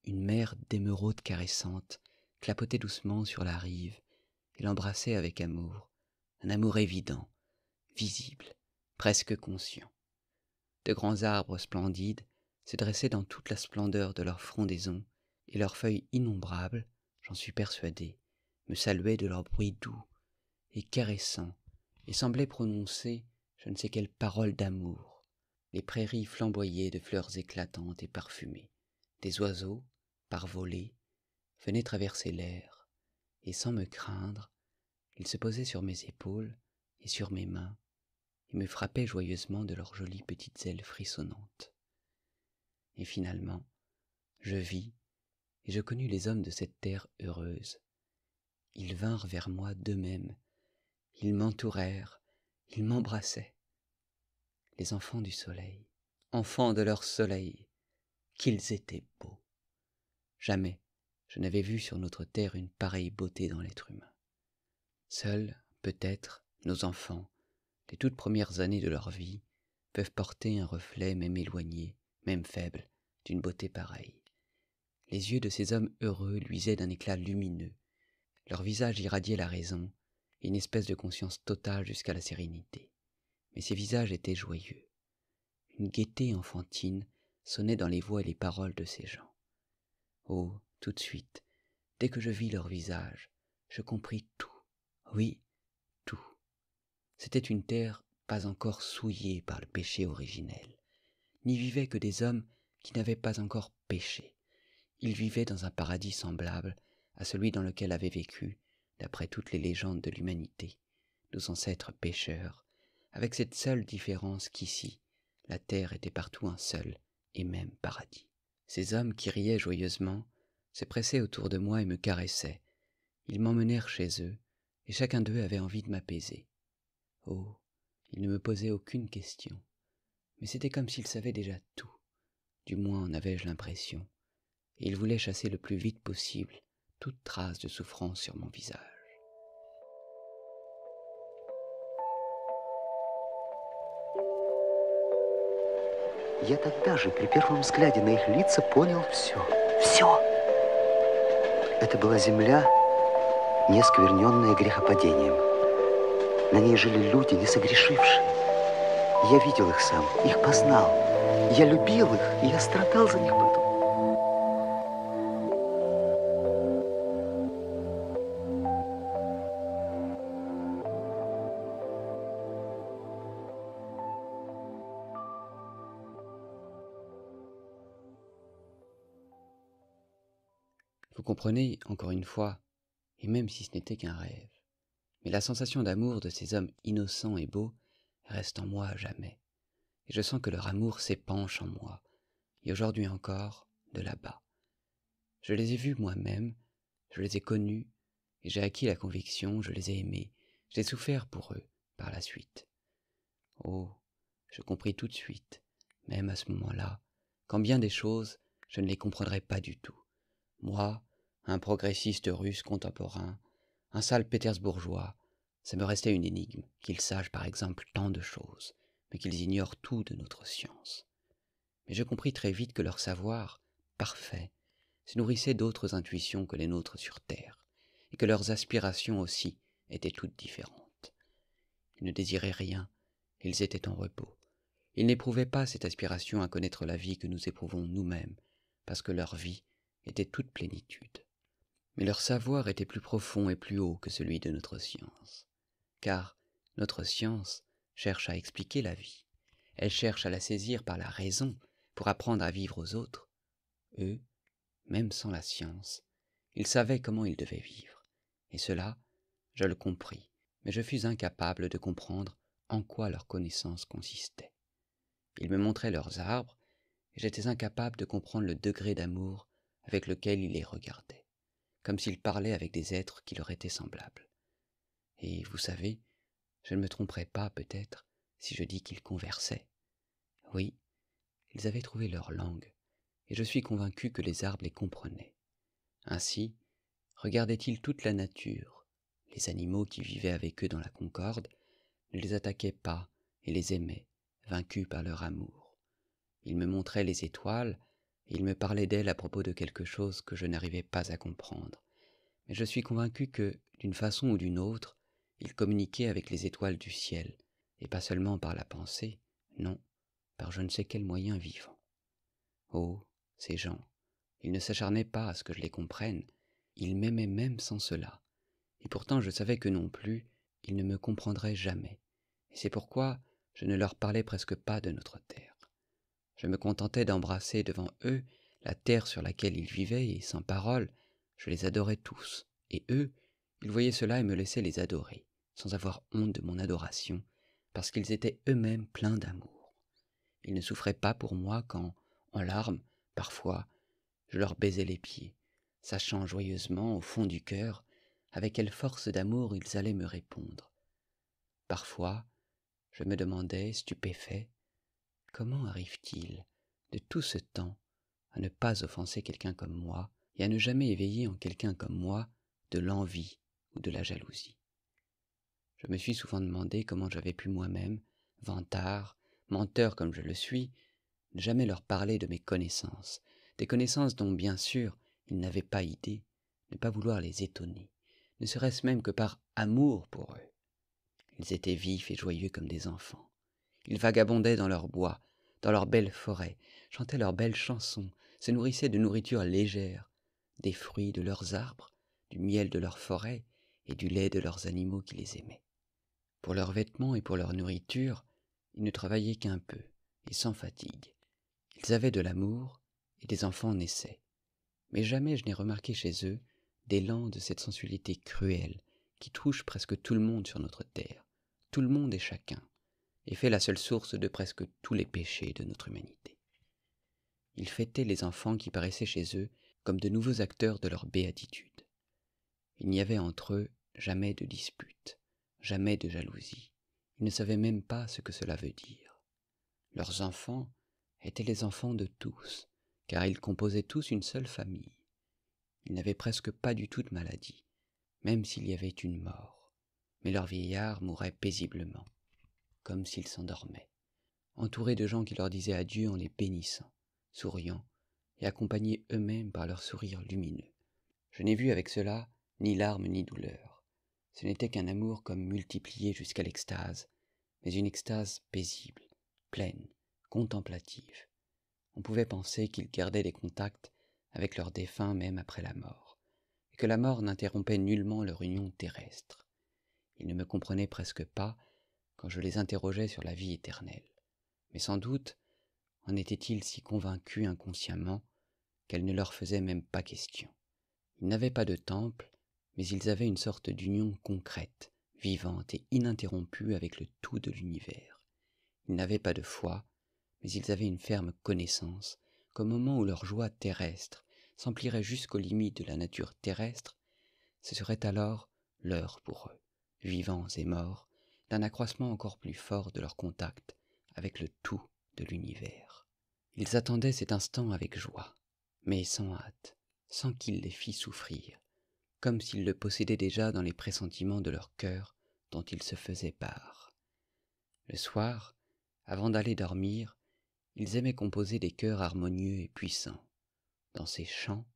Une mer d'émeraude caressante clapotait doucement sur la rive et l'embrassait avec amour, un amour évident, visible, presque conscient. De grands arbres splendides se dressaient dans toute la splendeur de leur frondaison, et leurs feuilles innombrables, j'en suis persuadé, me saluaient de leur bruit doux et caressant, et semblaient prononcer je ne sais quelle parole d'amour. Les prairies flamboyaient de fleurs éclatantes et parfumées. Des oiseaux, par volées, venaient traverser l'air, et sans me craindre, ils se posaient sur mes épaules et sur mes mains, et me frappaient joyeusement de leurs jolies petites ailes frissonnantes. Et finalement, je vis et je connus les hommes de cette terre heureuse. Ils vinrent vers moi d'eux-mêmes, ils m'entourèrent, ils m'embrassaient. Les enfants du soleil, enfants de leur soleil, qu'ils étaient beaux. Jamais je n'avais vu sur notre terre une pareille beauté dans l'être humain. Seuls, peut-être, nos enfants, les toutes premières années de leur vie, peuvent porter un reflet même éloigné, même faible, d'une beauté pareille. Les yeux de ces hommes heureux luisaient d'un éclat lumineux, leur visage irradiait la raison et une espèce de conscience totale jusqu'à la sérénité. Mais ces visages étaient joyeux. Une gaieté enfantine sonnait dans les voix et les paroles de ces gens. Oh, tout de suite, dès que je vis leur visage, je compris tout. Oui, tout. C'était une terre pas encore souillée par le péché originel. N'y vivaient que des hommes qui n'avaient pas encore péché. Ils vivaient dans un paradis semblable à celui dans lequel avaient vécu, d'après toutes les légendes de l'humanité, nos ancêtres pécheurs, avec cette seule différence qu'ici, la terre était partout un seul et même paradis. Ces hommes qui riaient joyeusement se pressaient autour de moi et me caressaient. Ils m'emmenèrent chez eux, et chacun d'eux avait envie de m'apaiser. Oh, ils ne me posaient aucune question, mais c'était comme s'ils savaient déjà tout, du moins en avais-je l'impression, et ils voulaient chasser le plus vite possible toute trace de souffrance sur mon visage. Я тогда же, при первом взгляде на их лица, понял все. Все! Это была земля, не оскверненная грехопадением. На ней жили люди, не согрешившие. Я видел их сам, их познал. Я любил их, и я страдал за них потом. Vous comprenez, encore une fois, et même si ce n'était qu'un rêve, mais la sensation d'amour de ces hommes innocents et beaux reste en moi à jamais, et je sens que leur amour s'épanche en moi, et aujourd'hui encore, de là-bas. Je les ai vus moi-même, je les ai connus, et j'ai acquis la conviction, je les ai aimés, j'ai souffert pour eux, par la suite. Oh, je compris tout de suite, même à ce moment-là, qu'en bien des choses, je ne les comprendrais pas du tout. Moi, un progressiste russe contemporain, un sale pétersbourgeois, ça me restait une énigme, qu'ils sachent par exemple tant de choses, mais qu'ils ignorent tout de notre science. Mais je compris très vite que leur savoir, parfait, se nourrissait d'autres intuitions que les nôtres sur terre, et que leurs aspirations aussi étaient toutes différentes. Ils ne désiraient rien, ils étaient en repos. Ils n'éprouvaient pas cette aspiration à connaître la vie que nous éprouvons nous-mêmes, parce que leur vie était toute plénitude. Mais leur savoir était plus profond et plus haut que celui de notre science. Car notre science cherche à expliquer la vie. Elle cherche à la saisir par la raison pour apprendre à vivre aux autres. Eux, même sans la science, ils savaient comment ils devaient vivre. Et cela, je le compris, mais je fus incapable de comprendre en quoi leur connaissance consistait. Ils me montraient leurs arbres, et j'étais incapable de comprendre le degré d'amour avec lequel ils les regardaient, comme s'ils parlaient avec des êtres qui leur étaient semblables. Et vous savez, je ne me tromperai pas peut-être si je dis qu'ils conversaient, Oui, ils avaient trouvé leur langue, et je suis convaincu que les arbres les comprenaient. Ainsi, regardaient-ils toute la nature. Les animaux qui vivaient avec eux dans la concorde ne les attaquaient pas et les aimaient, vaincus par leur amour. Ils me montraient les étoiles, et ils me parlaient d'elles à propos de quelque chose que je n'arrivais pas à comprendre. Mais je suis convaincu que, d'une façon ou d'une autre, ils communiquaient avec les étoiles du ciel, et pas seulement par la pensée, non, par je ne sais quel moyen vivant. Oh, ces gens, ils ne s'acharnaient pas à ce que je les comprenne, ils m'aimaient même sans cela, et pourtant je savais que non plus, ils ne me comprendraient jamais, et c'est pourquoi je ne leur parlais presque pas de notre terre. Je me contentais d'embrasser devant eux la terre sur laquelle ils vivaient, et sans parole, je les adorais tous, et eux, ils voyaient cela et me laissaient les adorer, sans avoir honte de mon adoration, parce qu'ils étaient eux-mêmes pleins d'amour. Ils ne souffraient pas pour moi quand, en larmes, parfois, je leur baisais les pieds, sachant joyeusement, au fond du cœur, avec quelle force d'amour ils allaient me répondre. Parfois, je me demandais, stupéfait, comment arrive-t-il, de tout ce temps, à ne pas offenser quelqu'un comme moi, et à ne jamais éveiller en quelqu'un comme moi de l'envie ou de la jalousie. Je me suis souvent demandé comment j'avais pu moi-même, vantard, menteur comme je le suis, ne jamais leur parler de mes connaissances, des connaissances dont, bien sûr, ils n'avaient pas idée, ne pas vouloir les étonner, ne serait-ce même que par amour pour eux. Ils étaient vifs et joyeux comme des enfants. Ils vagabondaient dans leurs bois, dans leurs belles forêts, chantaient leurs belles chansons, se nourrissaient de nourriture légère, des fruits de leurs arbres, du miel de leurs forêts et du lait de leurs animaux qui les aimaient. Pour leurs vêtements et pour leur nourriture, ils ne travaillaient qu'un peu, et sans fatigue. Ils avaient de l'amour, et des enfants naissaient. Mais jamais je n'ai remarqué chez eux d'élan de cette sensualité cruelle qui touche presque tout le monde sur notre terre, tout le monde et chacun, et fait la seule source de presque tous les péchés de notre humanité. Ils fêtaient les enfants qui paraissaient chez eux comme de nouveaux acteurs de leur béatitude. Il n'y avait entre eux jamais de dispute, jamais de jalousie. Ils ne savaient même pas ce que cela veut dire. Leurs enfants étaient les enfants de tous, car ils composaient tous une seule famille. Ils n'avaient presque pas du tout de maladie, même s'il y avait une mort. Mais leur vieillard mourait paisiblement, comme s'ils s'endormaient, entourés de gens qui leur disaient adieu en les bénissant, souriant, et accompagnés eux-mêmes par leur sourire lumineux. Je n'ai vu avec cela ni larmes ni douleur. Ce n'était qu'un amour comme multiplié jusqu'à l'extase, mais une extase paisible, pleine, contemplative. On pouvait penser qu'ils gardaient des contacts avec leurs défunts même après la mort, et que la mort n'interrompait nullement leur union terrestre. Ils ne me comprenaient presque pas quand je les interrogeais sur la vie éternelle, mais sans doute en étaient-ils si convaincus inconsciemment qu'elle ne leur faisait même pas question. Ils n'avaient pas de temple, mais ils avaient une sorte d'union concrète, vivante et ininterrompue avec le tout de l'univers. Ils n'avaient pas de foi, mais ils avaient une ferme connaissance qu'au moment où leur joie terrestre s'emplirait jusqu'aux limites de la nature terrestre, ce serait alors l'heure pour eux, vivants et morts, d'un accroissement encore plus fort de leur contact avec le tout de l'univers. Ils attendaient cet instant avec joie, mais sans hâte, sans qu'il les fît souffrir, comme s'ils le possédaient déjà dans les pressentiments de leur cœur dont ils se faisaient part. Le soir, avant d'aller dormir, ils aimaient composer des chœurs harmonieux et puissants. Dans ces chants,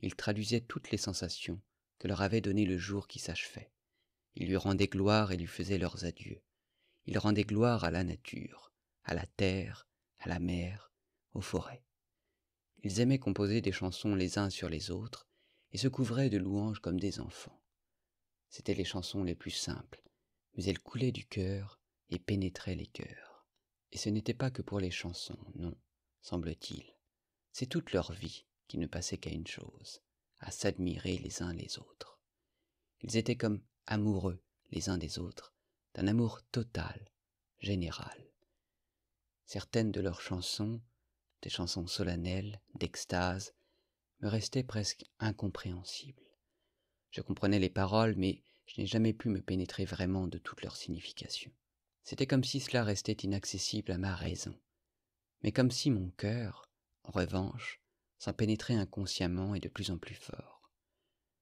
ils traduisaient toutes les sensations que leur avait données le jour qui s'achevait. Ils lui rendaient gloire et lui faisaient leurs adieux. Ils rendaient gloire à la nature, à la terre, à la mer, aux forêts. Ils aimaient composer des chansons les uns sur les autres et se couvraient de louanges comme des enfants. C'étaient les chansons les plus simples, mais elles coulaient du cœur et pénétraient les cœurs. Et ce n'était pas que pour les chansons, non, semble-t-il. C'est toute leur vie qui ne passait qu'à une chose, à s'admirer les uns les autres. Ils étaient comme amoureux les uns des autres, d'un amour total, général. Certaines de leurs chansons, des chansons solennelles, d'extase, me restaient presque incompréhensibles. Je comprenais les paroles, mais je n'ai jamais pu me pénétrer vraiment de toute leur signification. C'était comme si cela restait inaccessible à ma raison. mais comme si mon cœur, en revanche, s'en pénétrait inconsciemment et de plus en plus fort.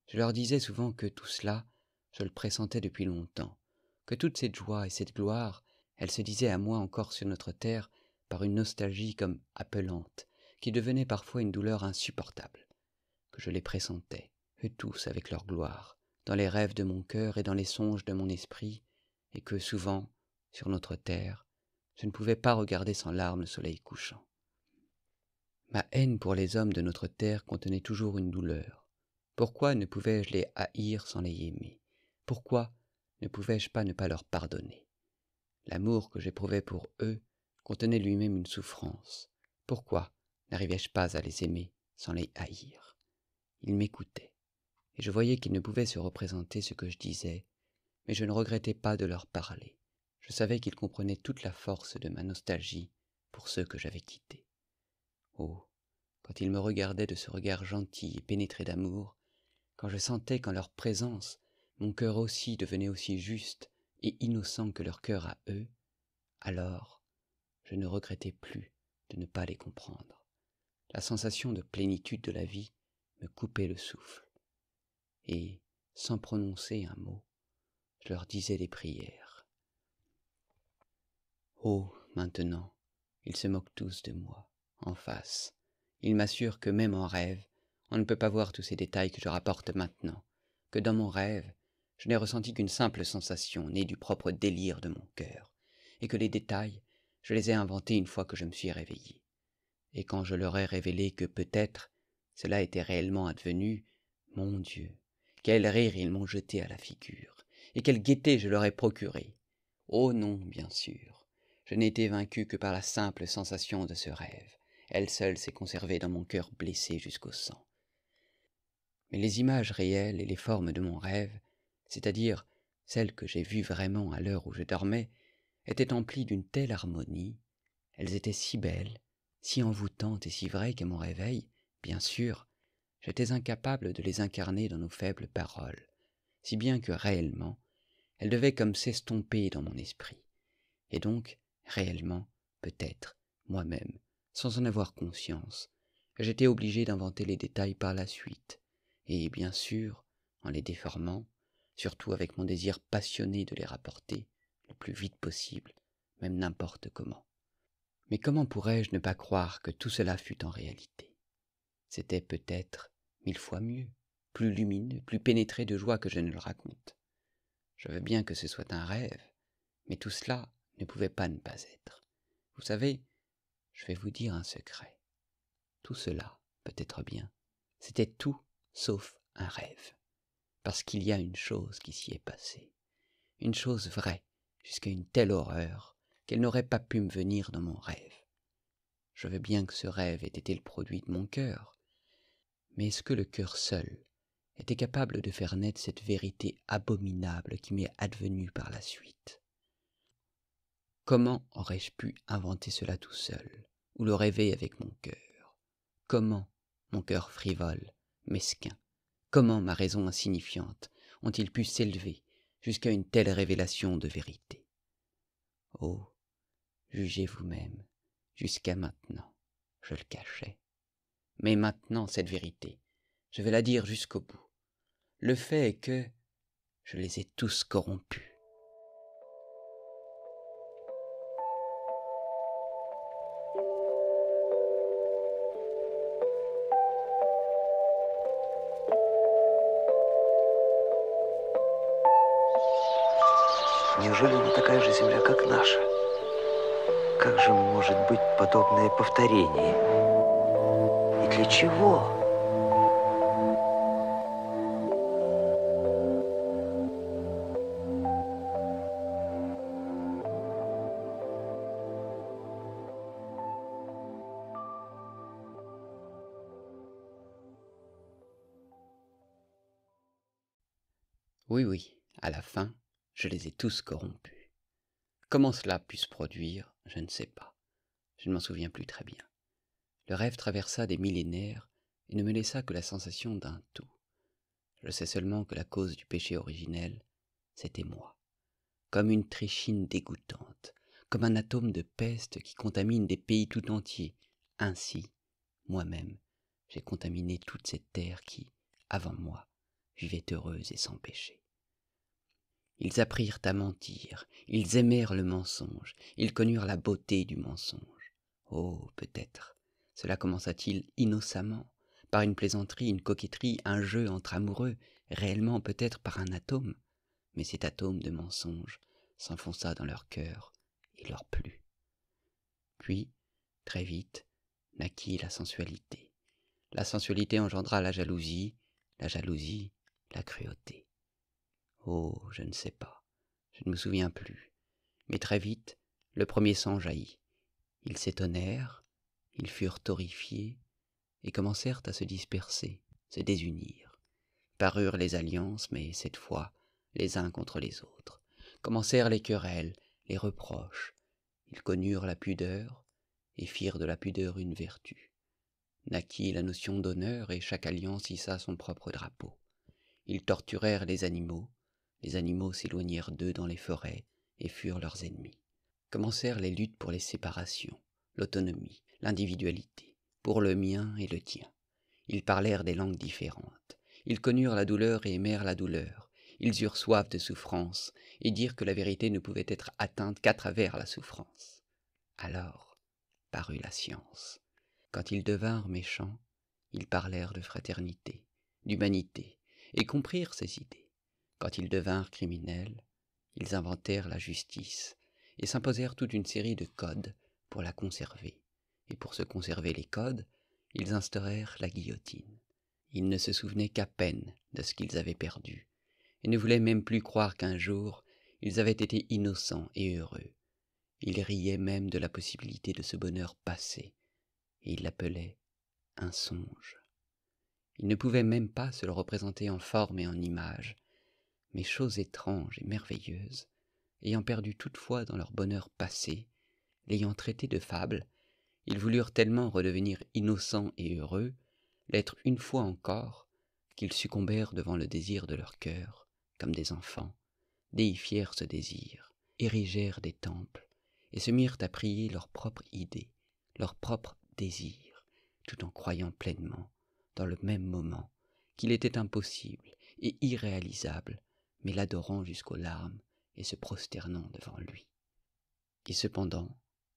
Je leur disais souvent que tout cela, je le pressentais depuis longtemps, que toute cette joie et cette gloire, elle se disait à moi encore sur notre terre par une nostalgie comme appelante, qui devenait parfois une douleur insupportable, que je les pressentais, eux tous avec leur gloire, dans les rêves de mon cœur et dans les songes de mon esprit, et que souvent, sur notre terre, je ne pouvais pas regarder sans larmes le soleil couchant. Ma haine pour les hommes de notre terre contenait toujours une douleur. Pourquoi ne pouvais-je les haïr sans les aimer? Pourquoi ne pouvais-je pas ne pas leur pardonner? L'amour que j'éprouvais pour eux contenait lui-même une souffrance. Pourquoi n'arrivais-je pas à les aimer sans les haïr? Ils m'écoutaient, et je voyais qu'ils ne pouvaient se représenter ce que je disais, mais je ne regrettais pas de leur parler. Je savais qu'ils comprenaient toute la force de ma nostalgie pour ceux que j'avais quittés. Oh, quand ils me regardaient de ce regard gentil et pénétré d'amour, quand je sentais qu'en leur présence, mon cœur aussi devenait aussi juste et innocent que leur cœur à eux, alors je ne regrettais plus de ne pas les comprendre. La sensation de plénitude de la vie me coupait le souffle, et, sans prononcer un mot, je leur disais des prières. Oh, maintenant, ils se moquent tous de moi, en face. Ils m'assurent que même en rêve, on ne peut pas voir tous ces détails que je rapporte maintenant, que dans mon rêve, je n'ai ressenti qu'une simple sensation née du propre délire de mon cœur, et que les détails, je les ai inventés une fois que je me suis réveillé. Et quand je leur ai révélé que peut-être cela était réellement advenu, mon Dieu, quel rire ils m'ont jeté à la figure, et quelle gaieté je leur ai procurée. Oh non, bien sûr, je n'ai été vaincu que par la simple sensation de ce rêve. Elle seule s'est conservée dans mon cœur blessé jusqu'au sang. Mais les images réelles et les formes de mon rêve, c'est-à-dire celles que j'ai vues vraiment à l'heure où je dormais, étaient emplies d'une telle harmonie, elles étaient si belles, si envoûtantes et si vraies qu'à mon réveil, bien sûr, j'étais incapable de les incarner dans nos faibles paroles, si bien que réellement, elles devaient comme s'estomper dans mon esprit, et donc, réellement, peut-être, moi-même, sans en avoir conscience, j'étais obligé d'inventer les détails par la suite, et bien sûr, en les déformant, surtout avec mon désir passionné de les rapporter le plus vite possible, même n'importe comment. Mais comment pourrais-je ne pas croire que tout cela fût en réalité? C'était peut-être 1000 fois mieux, plus lumineux, plus pénétré de joie que je ne le raconte. Je veux bien que ce soit un rêve, mais tout cela ne pouvait pas ne pas être. Vous savez, je vais vous dire un secret. Tout cela, peut-être bien, c'était tout sauf un rêve. Parce qu'il y a une chose qui s'y est passée. Une chose vraie, jusqu'à une telle horreur, qu'elle n'aurait pas pu me venir dans mon rêve. Je veux bien que ce rêve ait été le produit de mon cœur, mais est-ce que le cœur seul était capable de faire naître cette vérité abominable qui m'est advenue par la suite? Comment aurais-je pu inventer cela tout seul, ou le rêver avec mon cœur? Comment mon cœur frivole, mesquin, comment ma raison insignifiante ont-ils pu s'élever jusqu'à une telle révélation de vérité? Oh, jugez vous-même, jusqu'à maintenant, je le cachais. Mais maintenant, cette vérité, je vais la dire jusqu'au bout. Le fait est que je les ai tous corrompus. Неужели она такая же земля, как наша? Как же может быть подобное повторение? И для чего? Oui, oui, à la fin, je les ai tous corrompus. Comment cela put se produire, je ne sais pas. Je ne m'en souviens plus très bien. Le rêve traversa des millénaires et ne me laissa que la sensation d'un tout. Je sais seulement que la cause du péché originel, c'était moi. Comme une trichine dégoûtante, comme un atome de peste qui contamine des pays tout entiers. Ainsi, moi-même, j'ai contaminé toute cette terre qui, avant moi, vivait heureuse et sans péché. Ils apprirent à mentir, ils aimèrent le mensonge, ils connurent la beauté du mensonge. Oh, peut-être, cela commença-t-il innocemment, par une plaisanterie, une coquetterie, un jeu entre amoureux, réellement peut-être par un atome, mais cet atome de mensonge s'enfonça dans leur cœur et leur plut. Puis, très vite, naquit la sensualité. La sensualité engendra la jalousie, la cruauté. Oh, je ne sais pas, je ne me souviens plus, mais très vite, le premier sang jaillit. Ils s'étonnèrent, ils furent horrifiés, et commencèrent à se disperser, se désunir. Parurent les alliances, mais cette fois, les uns contre les autres. Commencèrent les querelles, les reproches. Ils connurent la pudeur, et firent de la pudeur une vertu. Naquit la notion d'honneur, et chaque alliance hissa son propre drapeau. Ils torturèrent les animaux s'éloignèrent d'eux dans les forêts, et furent leurs ennemis. Commencèrent les luttes pour les séparations, l'autonomie, l'individualité, pour le mien et le tien. Ils parlèrent des langues différentes. Ils connurent la douleur et aimèrent la douleur. Ils eurent soif de souffrance, et dirent que la vérité ne pouvait être atteinte qu'à travers la souffrance. Alors parut la science. Quand ils devinrent méchants, ils parlèrent de fraternité, d'humanité, et comprirent ces idées. Quand ils devinrent criminels, ils inventèrent la justice, et s'imposèrent toute une série de codes pour la conserver. Et pour se conserver les codes, ils instaurèrent la guillotine. Ils ne se souvenaient qu'à peine de ce qu'ils avaient perdu, et ne voulaient même plus croire qu'un jour, ils avaient été innocents et heureux. Ils riaient même de la possibilité de ce bonheur passé, et ils l'appelaient un songe. Ils ne pouvaient même pas se le représenter en forme et en image, mais chose étrange et merveilleuse, ayant perdu toute foi dans leur bonheur passé, l'ayant traité de fable, ils voulurent tellement redevenir innocents et heureux, l'être une fois encore, qu'ils succombèrent devant le désir de leur cœur, comme des enfants, déifièrent ce désir, érigèrent des temples, et se mirent à prier leur propre idée, leur propre désir, tout en croyant pleinement, dans le même moment, qu'il était impossible et irréalisable, mais l'adorant jusqu'aux larmes et se prosternant devant lui. Et cependant,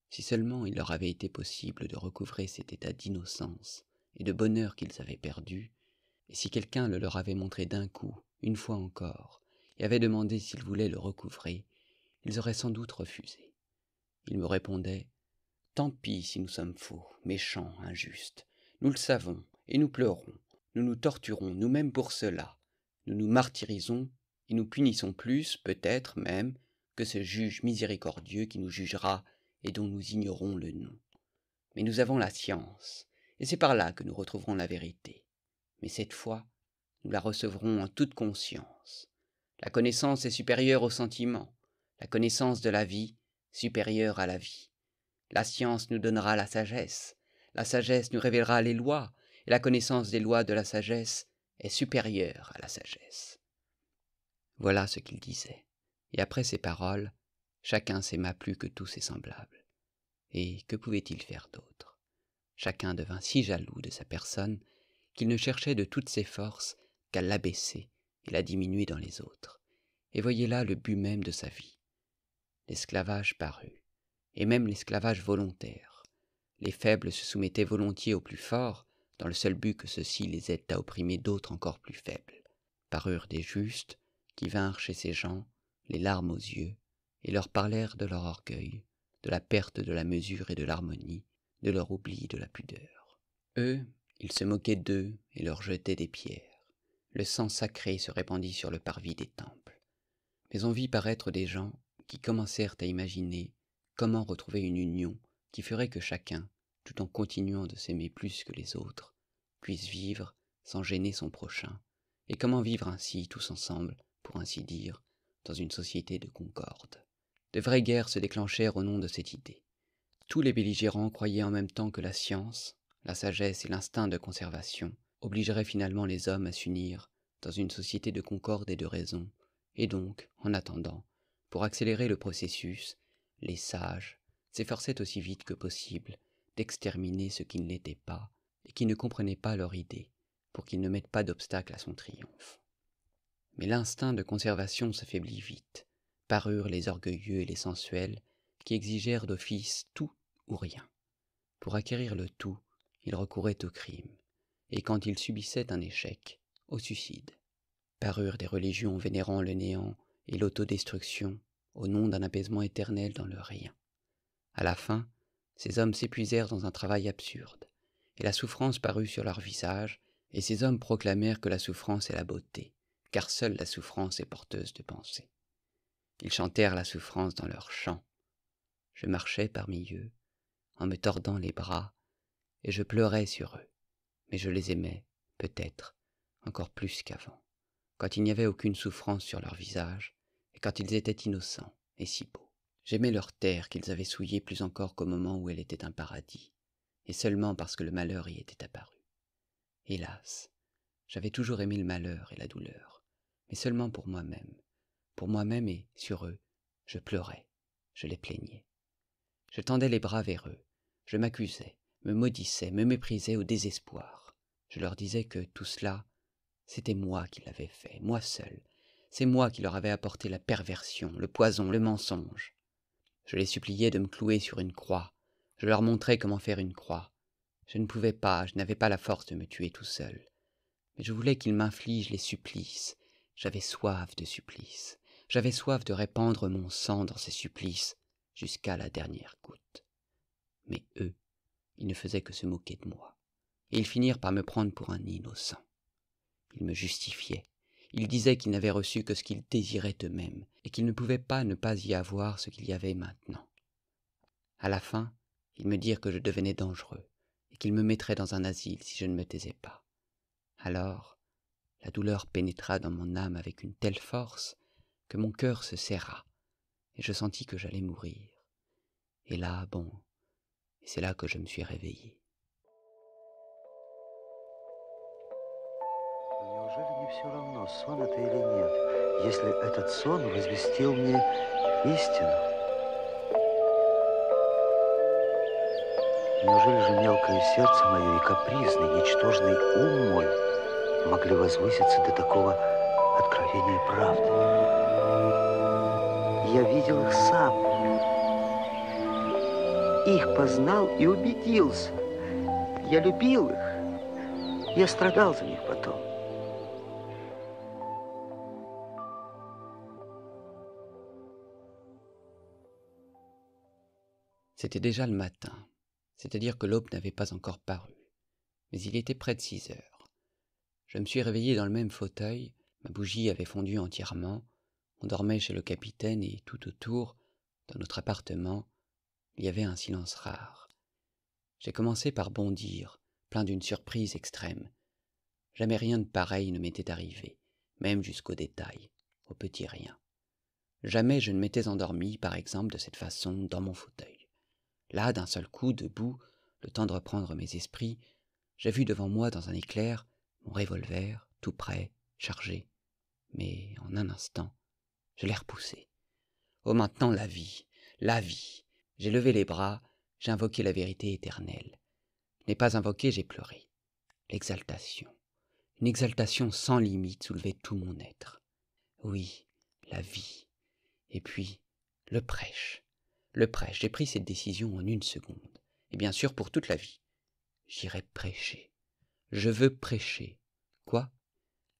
si seulement il leur avait été possible de recouvrer cet état d'innocence et de bonheur qu'ils avaient perdu, et si quelqu'un le leur avait montré d'un coup, une fois encore, et avait demandé s'ils voulaient le recouvrer, ils auraient sans doute refusé. Ils me répondaient « Tant pis si nous sommes faux, méchants, injustes. Nous le savons, et nous pleurons. Nous nous torturons nous-mêmes pour cela. Nous nous martyrisons, et nous punissons plus, peut-être même, que ce juge miséricordieux qui nous jugera et dont nous ignorons le nom. Mais nous avons la science, et c'est par là que nous retrouverons la vérité. Mais cette fois, nous la recevrons en toute conscience. La connaissance est supérieure au sentiment, la connaissance de la vie supérieure à la vie. La science nous donnera la sagesse nous révélera les lois, et la connaissance des lois de la sagesse est supérieure à la sagesse. » Voilà ce qu'il disait, et après ces paroles, chacun s'aima plus que tous ses semblables. Et que pouvait-il faire d'autre? Chacun devint si jaloux de sa personne qu'il ne cherchait de toutes ses forces qu'à l'abaisser et la diminuer dans les autres, et voyait là le but même de sa vie. L'esclavage parut, et même l'esclavage volontaire. Les faibles se soumettaient volontiers aux plus forts, dans le seul but que ceux-ci les aident à opprimer d'autres encore plus faibles. Parurent des justes, qui vinrent chez ces gens, les larmes aux yeux, et leur parlèrent de leur orgueil, de la perte de la mesure et de l'harmonie, de leur oubli de la pudeur. Eux, ils se moquaient d'eux et leur jetaient des pierres. Le sang sacré se répandit sur le parvis des temples. Mais on vit paraître des gens qui commencèrent à imaginer comment retrouver une union qui ferait que chacun, tout en continuant de s'aimer plus que les autres, puisse vivre sans gêner son prochain, et comment vivre ainsi tous ensemble, pour ainsi dire, dans une société de concorde. De vraies guerres se déclenchèrent au nom de cette idée. Tous les belligérants croyaient en même temps que la science, la sagesse et l'instinct de conservation obligeraient finalement les hommes à s'unir dans une société de concorde et de raison, et donc, en attendant, pour accélérer le processus, les sages, s'efforçaient aussi vite que possible d'exterminer ceux qui ne l'étaient pas et qui ne comprenaient pas leur idée, pour qu'ils ne mettent pas d'obstacle à son triomphe. Mais l'instinct de conservation s'affaiblit vite. Parurent les orgueilleux et les sensuels, qui exigèrent d'office tout ou rien. Pour acquérir le tout, ils recouraient au crime, et quand ils subissaient un échec, au suicide. Parurent des religions vénérant le néant et l'autodestruction, au nom d'un apaisement éternel dans le rien. À la fin, ces hommes s'épuisèrent dans un travail absurde, et la souffrance parut sur leurs visages, et ces hommes proclamèrent que la souffrance est la beauté, car seule la souffrance est porteuse de pensée. Ils chantèrent la souffrance dans leurs chants. Je marchais parmi eux, en me tordant les bras, et je pleurais sur eux, mais je les aimais, peut-être, encore plus qu'avant, quand il n'y avait aucune souffrance sur leur visage, et quand ils étaient innocents et si beaux. J'aimais leur terre qu'ils avaient souillée plus encore qu'au moment où elle était un paradis, et seulement parce que le malheur y était apparu. Hélas, j'avais toujours aimé le malheur et la douleur, mais seulement pour moi-même et sur eux, je pleurais, je les plaignais. Je tendais les bras vers eux, je m'accusais, me maudissais, me méprisais au désespoir. Je leur disais que tout cela, c'était moi qui l'avais fait, moi seul. C'est moi qui leur avais apporté la perversion, le poison, le mensonge. Je les suppliais de me clouer sur une croix. Je leur montrais comment faire une croix. Je ne pouvais pas, je n'avais pas la force de me tuer tout seul. Mais je voulais qu'ils m'infligent les supplices. J'avais soif de supplices. J'avais soif de répandre mon sang dans ces supplices jusqu'à la dernière goutte. Mais eux, ils ne faisaient que se moquer de moi. Et ils finirent par me prendre pour un innocent. Ils me justifiaient. Ils disaient qu'ils n'avaient reçu que ce qu'ils désiraient eux-mêmes, et qu'ils ne pouvaient pas ne pas y avoir ce qu'il y avait maintenant. À la fin, ils me dirent que je devenais dangereux, et qu'ils me mettraient dans un asile si je ne me taisais pas. Alors, la douleur pénétra dans mon âme avec une telle force que mon cœur se serra, et je sentis que j'allais mourir. Et là, et c'est là que je me suis réveillé. Неужели не все равно, сон это или нет, если этот сон возвестил мне истину? Неужели же мелкое сердце мое и капризный, ничтожный ум мой могли возвыситься до такого откровения правды? Я видел их сам, их познал и убедился. Я любил их, я страдал за них потом. C'était déjà le matin, c'est-à-dire que l'aube n'avait pas encore paru, mais il était près de 6 heures. Je me suis réveillé dans le même fauteuil, ma bougie avait fondu entièrement, on dormait chez le capitaine et tout autour, dans notre appartement, il y avait un silence rare. J'ai commencé par bondir, plein d'une surprise extrême. Jamais rien de pareil ne m'était arrivé, même jusqu'aux détails, aux petits riens. Jamais je ne m'étais endormi, par exemple, de cette façon, dans mon fauteuil. Là, d'un seul coup, debout, le temps de reprendre mes esprits, j'ai vu devant moi, dans un éclair, mon revolver, tout prêt, chargé. Mais en un instant, je l'ai repoussé. Oh, maintenant, la vie, la vie. J'ai levé les bras, j'ai invoqué la vérité éternelle. Je n'ai pas invoqué, j'ai pleuré. L'exaltation. Une exaltation sans limite soulevait tout mon être. Oui, la vie. Et puis, le prêche. Le prêche, j'ai pris cette décision en 1 seconde. Et bien sûr, pour toute la vie. J'irai prêcher. Je veux prêcher. Quoi?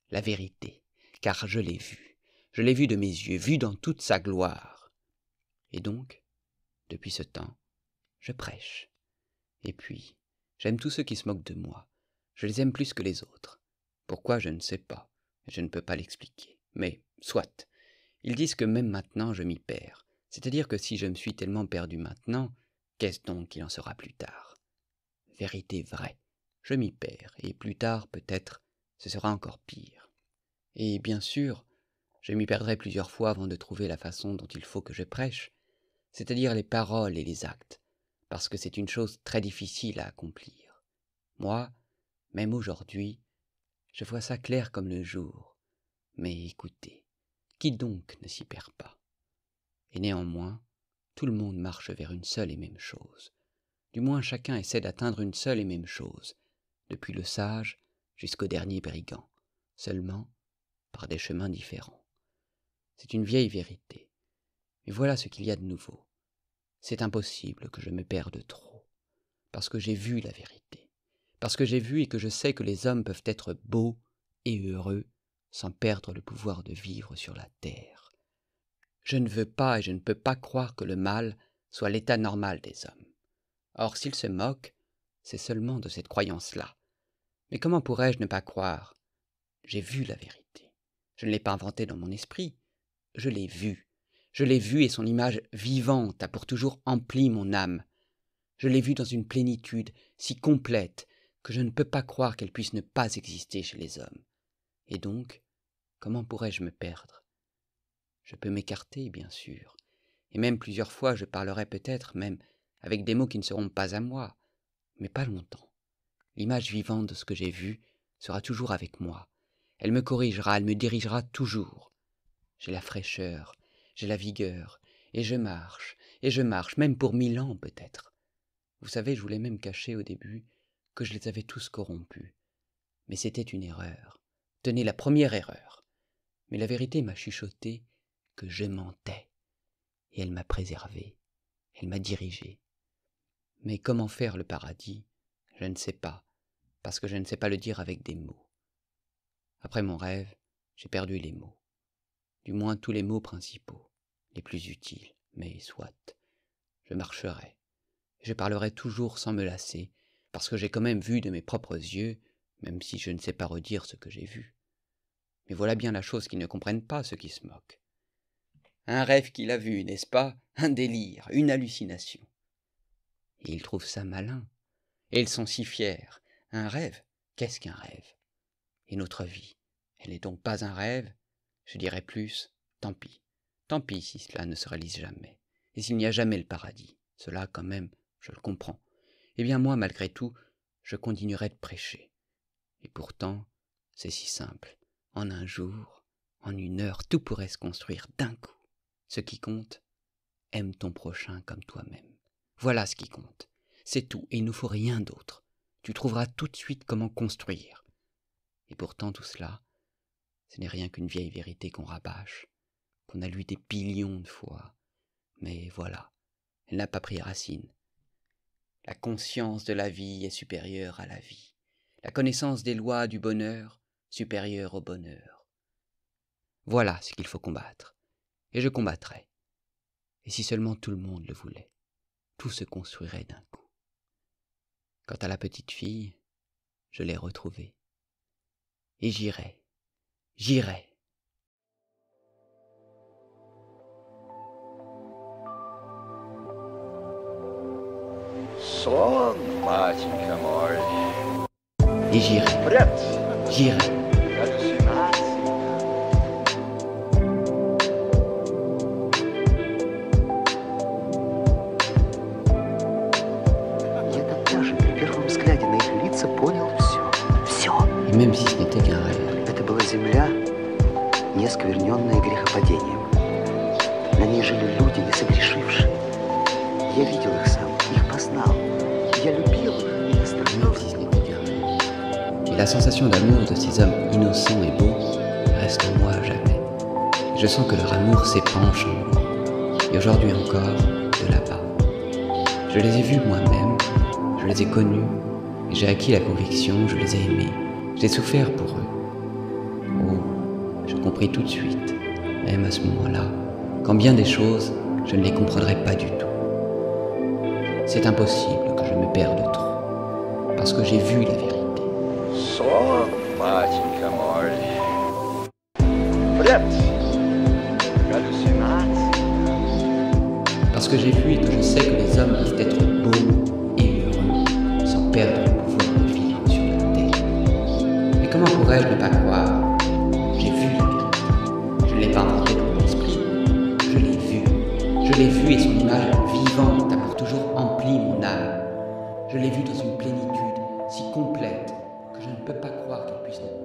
La vérité. Car je l'ai vue. Je l'ai vue de mes yeux, vue dans toute sa gloire. Et donc, depuis ce temps, je prêche. Et puis, j'aime tous ceux qui se moquent de moi. Je les aime plus que les autres. Pourquoi, je ne sais pas. Je ne peux pas l'expliquer. Mais, soit. Ils disent que même maintenant, je m'y perds. C'est-à-dire que si je me suis tellement perdu maintenant, qu'est-ce donc qu'il en sera plus tard? Vérité vraie. Je m'y perds, et plus tard, peut-être, ce sera encore pire. Et bien sûr, je m'y perdrai plusieurs fois avant de trouver la façon dont il faut que je prêche, c'est-à-dire les paroles et les actes, parce que c'est une chose très difficile à accomplir. Moi, même aujourd'hui, je vois ça clair comme le jour. Mais écoutez, qui donc ne s'y perd pas? Et néanmoins, Tout le monde marche vers une seule et même chose. Du moins chacun essaie d'atteindre une seule et même chose, depuis le sage jusqu'au dernier brigand, seulement par des chemins différents. C'est une vieille vérité. Mais voilà ce qu'il y a de nouveau. C'est impossible que je me perde trop, parce que j'ai vu la vérité, parce que j'ai vu et que je sais que les hommes peuvent être beaux et heureux sans perdre le pouvoir de vivre sur la terre. Je ne veux pas et je ne peux pas croire que le mal soit l'état normal des hommes. Or, s'ils se moquent, c'est seulement de cette croyance-là. Mais comment pourrais-je ne pas croire? J'ai vu la vérité. Je ne l'ai pas inventée dans mon esprit. Je l'ai vue. Je l'ai vue et son image vivante a pour toujours empli mon âme. Je l'ai vue dans une plénitude si complète que je ne peux pas croire qu'elle puisse ne pas exister chez les hommes. Et donc, comment pourrais-je me perdre? Je peux m'écarter, bien sûr, et même plusieurs fois je parlerai peut-être même avec des mots qui ne seront pas à moi, mais pas longtemps. L'image vivante de ce que j'ai vu sera toujours avec moi. Elle me corrigera, elle me dirigera toujours. J'ai la fraîcheur, j'ai la vigueur, et je marche, même pour 1000 ans peut-être. Vous savez, je voulais même cacher au début que je les avais tous corrompus. Mais c'était une erreur. Tenez, la première erreur. Mais la vérité m'a chuchoté que je mentais. Et elle m'a préservé, elle m'a dirigé. Mais comment faire le paradis? Je ne sais pas, parce que je ne sais pas le dire avec des mots. Après mon rêve, j'ai perdu les mots. Du moins tous les mots principaux, les plus utiles, mais soit. Je marcherai. Je parlerai toujours sans me lasser, parce que j'ai quand même vu de mes propres yeux, même si je ne sais pas redire ce que j'ai vu. Mais voilà bien la chose qu'ils ne comprennent pas, ceux qui se moquent. Un rêve qu'il a vu, n'est-ce pas? Un délire, une hallucination. Et ils trouvent ça malin. Et ils sont si fiers. Un rêve? Qu'est-ce qu'un rêve? Et notre vie, elle n'est donc pas un rêve? Je dirais plus, tant pis. Tant pis si cela ne se réalise jamais. Et s'il n'y a jamais le paradis. Cela, quand même, je le comprends. Eh bien moi, malgré tout, je continuerai de prêcher. Et pourtant, c'est si simple. En un jour, en une heure, tout pourrait se construire d'un coup. Ce qui compte, aime ton prochain comme toi-même. Voilà ce qui compte. C'est tout, et il ne faut rien d'autre. Tu trouveras tout de suite comment construire. Et pourtant tout cela, ce n'est rien qu'une vieille vérité qu'on rabâche, qu'on a lu des billions de fois. Mais voilà, elle n'a pas pris racine. La conscience de la vie est supérieure à la vie. La connaissance des lois du bonheur supérieure au bonheur. Voilà ce qu'il faut combattre. Et je combattrai. Et si seulement tout le monde le voulait, tout se construirait d'un coup. Quant à la petite fille, je l'ai retrouvée. Et j'irai. Сон, батенька мой. Et j'irai. Привет. J'irai. Галлюцинации. Я тогда же при первом взгляде на их лица понял все. Все. Et même si ce n'était qu'un rêve, Это была земля, не оскверненная грехопадением. На ней жили люди, не согрешившие. Я видел их сам, их познал. Я любил их и même наслаждался. si ce n'était qu'un rêve. Et la sensation d'amour de ces hommes innocents et beaux reste en moi à jamais. Et je sens que leur amour s'épanche en moi. Et aujourd'hui encore, de là-bas. Je les ai vus moi-même, je les ai connus, et j'ai acquis la conviction, je les ai aimés. J'ai souffert pour eux. Oh, je compris tout de suite, même à ce moment-là, qu'en bien des choses, je ne les comprendrais pas du tout. C'est impossible que je me perde trop, parce que j'ai vu la vérité. Сон, батенька мой. Привет. Галлюцинации. Parce que j'ai vu et que je sais que les hommes peuvent être beaux et heureux sans perdre le pouvoir de vivre sur la terre. Mais comment pourrais-je ne pas croire? J'ai vu la vérité. Je ne l'ai pas inventée dans mon esprit. Je l'ai vue et son image vivante a pour toujours empli mon âme. Je l'ai vue dans une plénitude si complète que je ne peux pas croire qu'elle puisse ne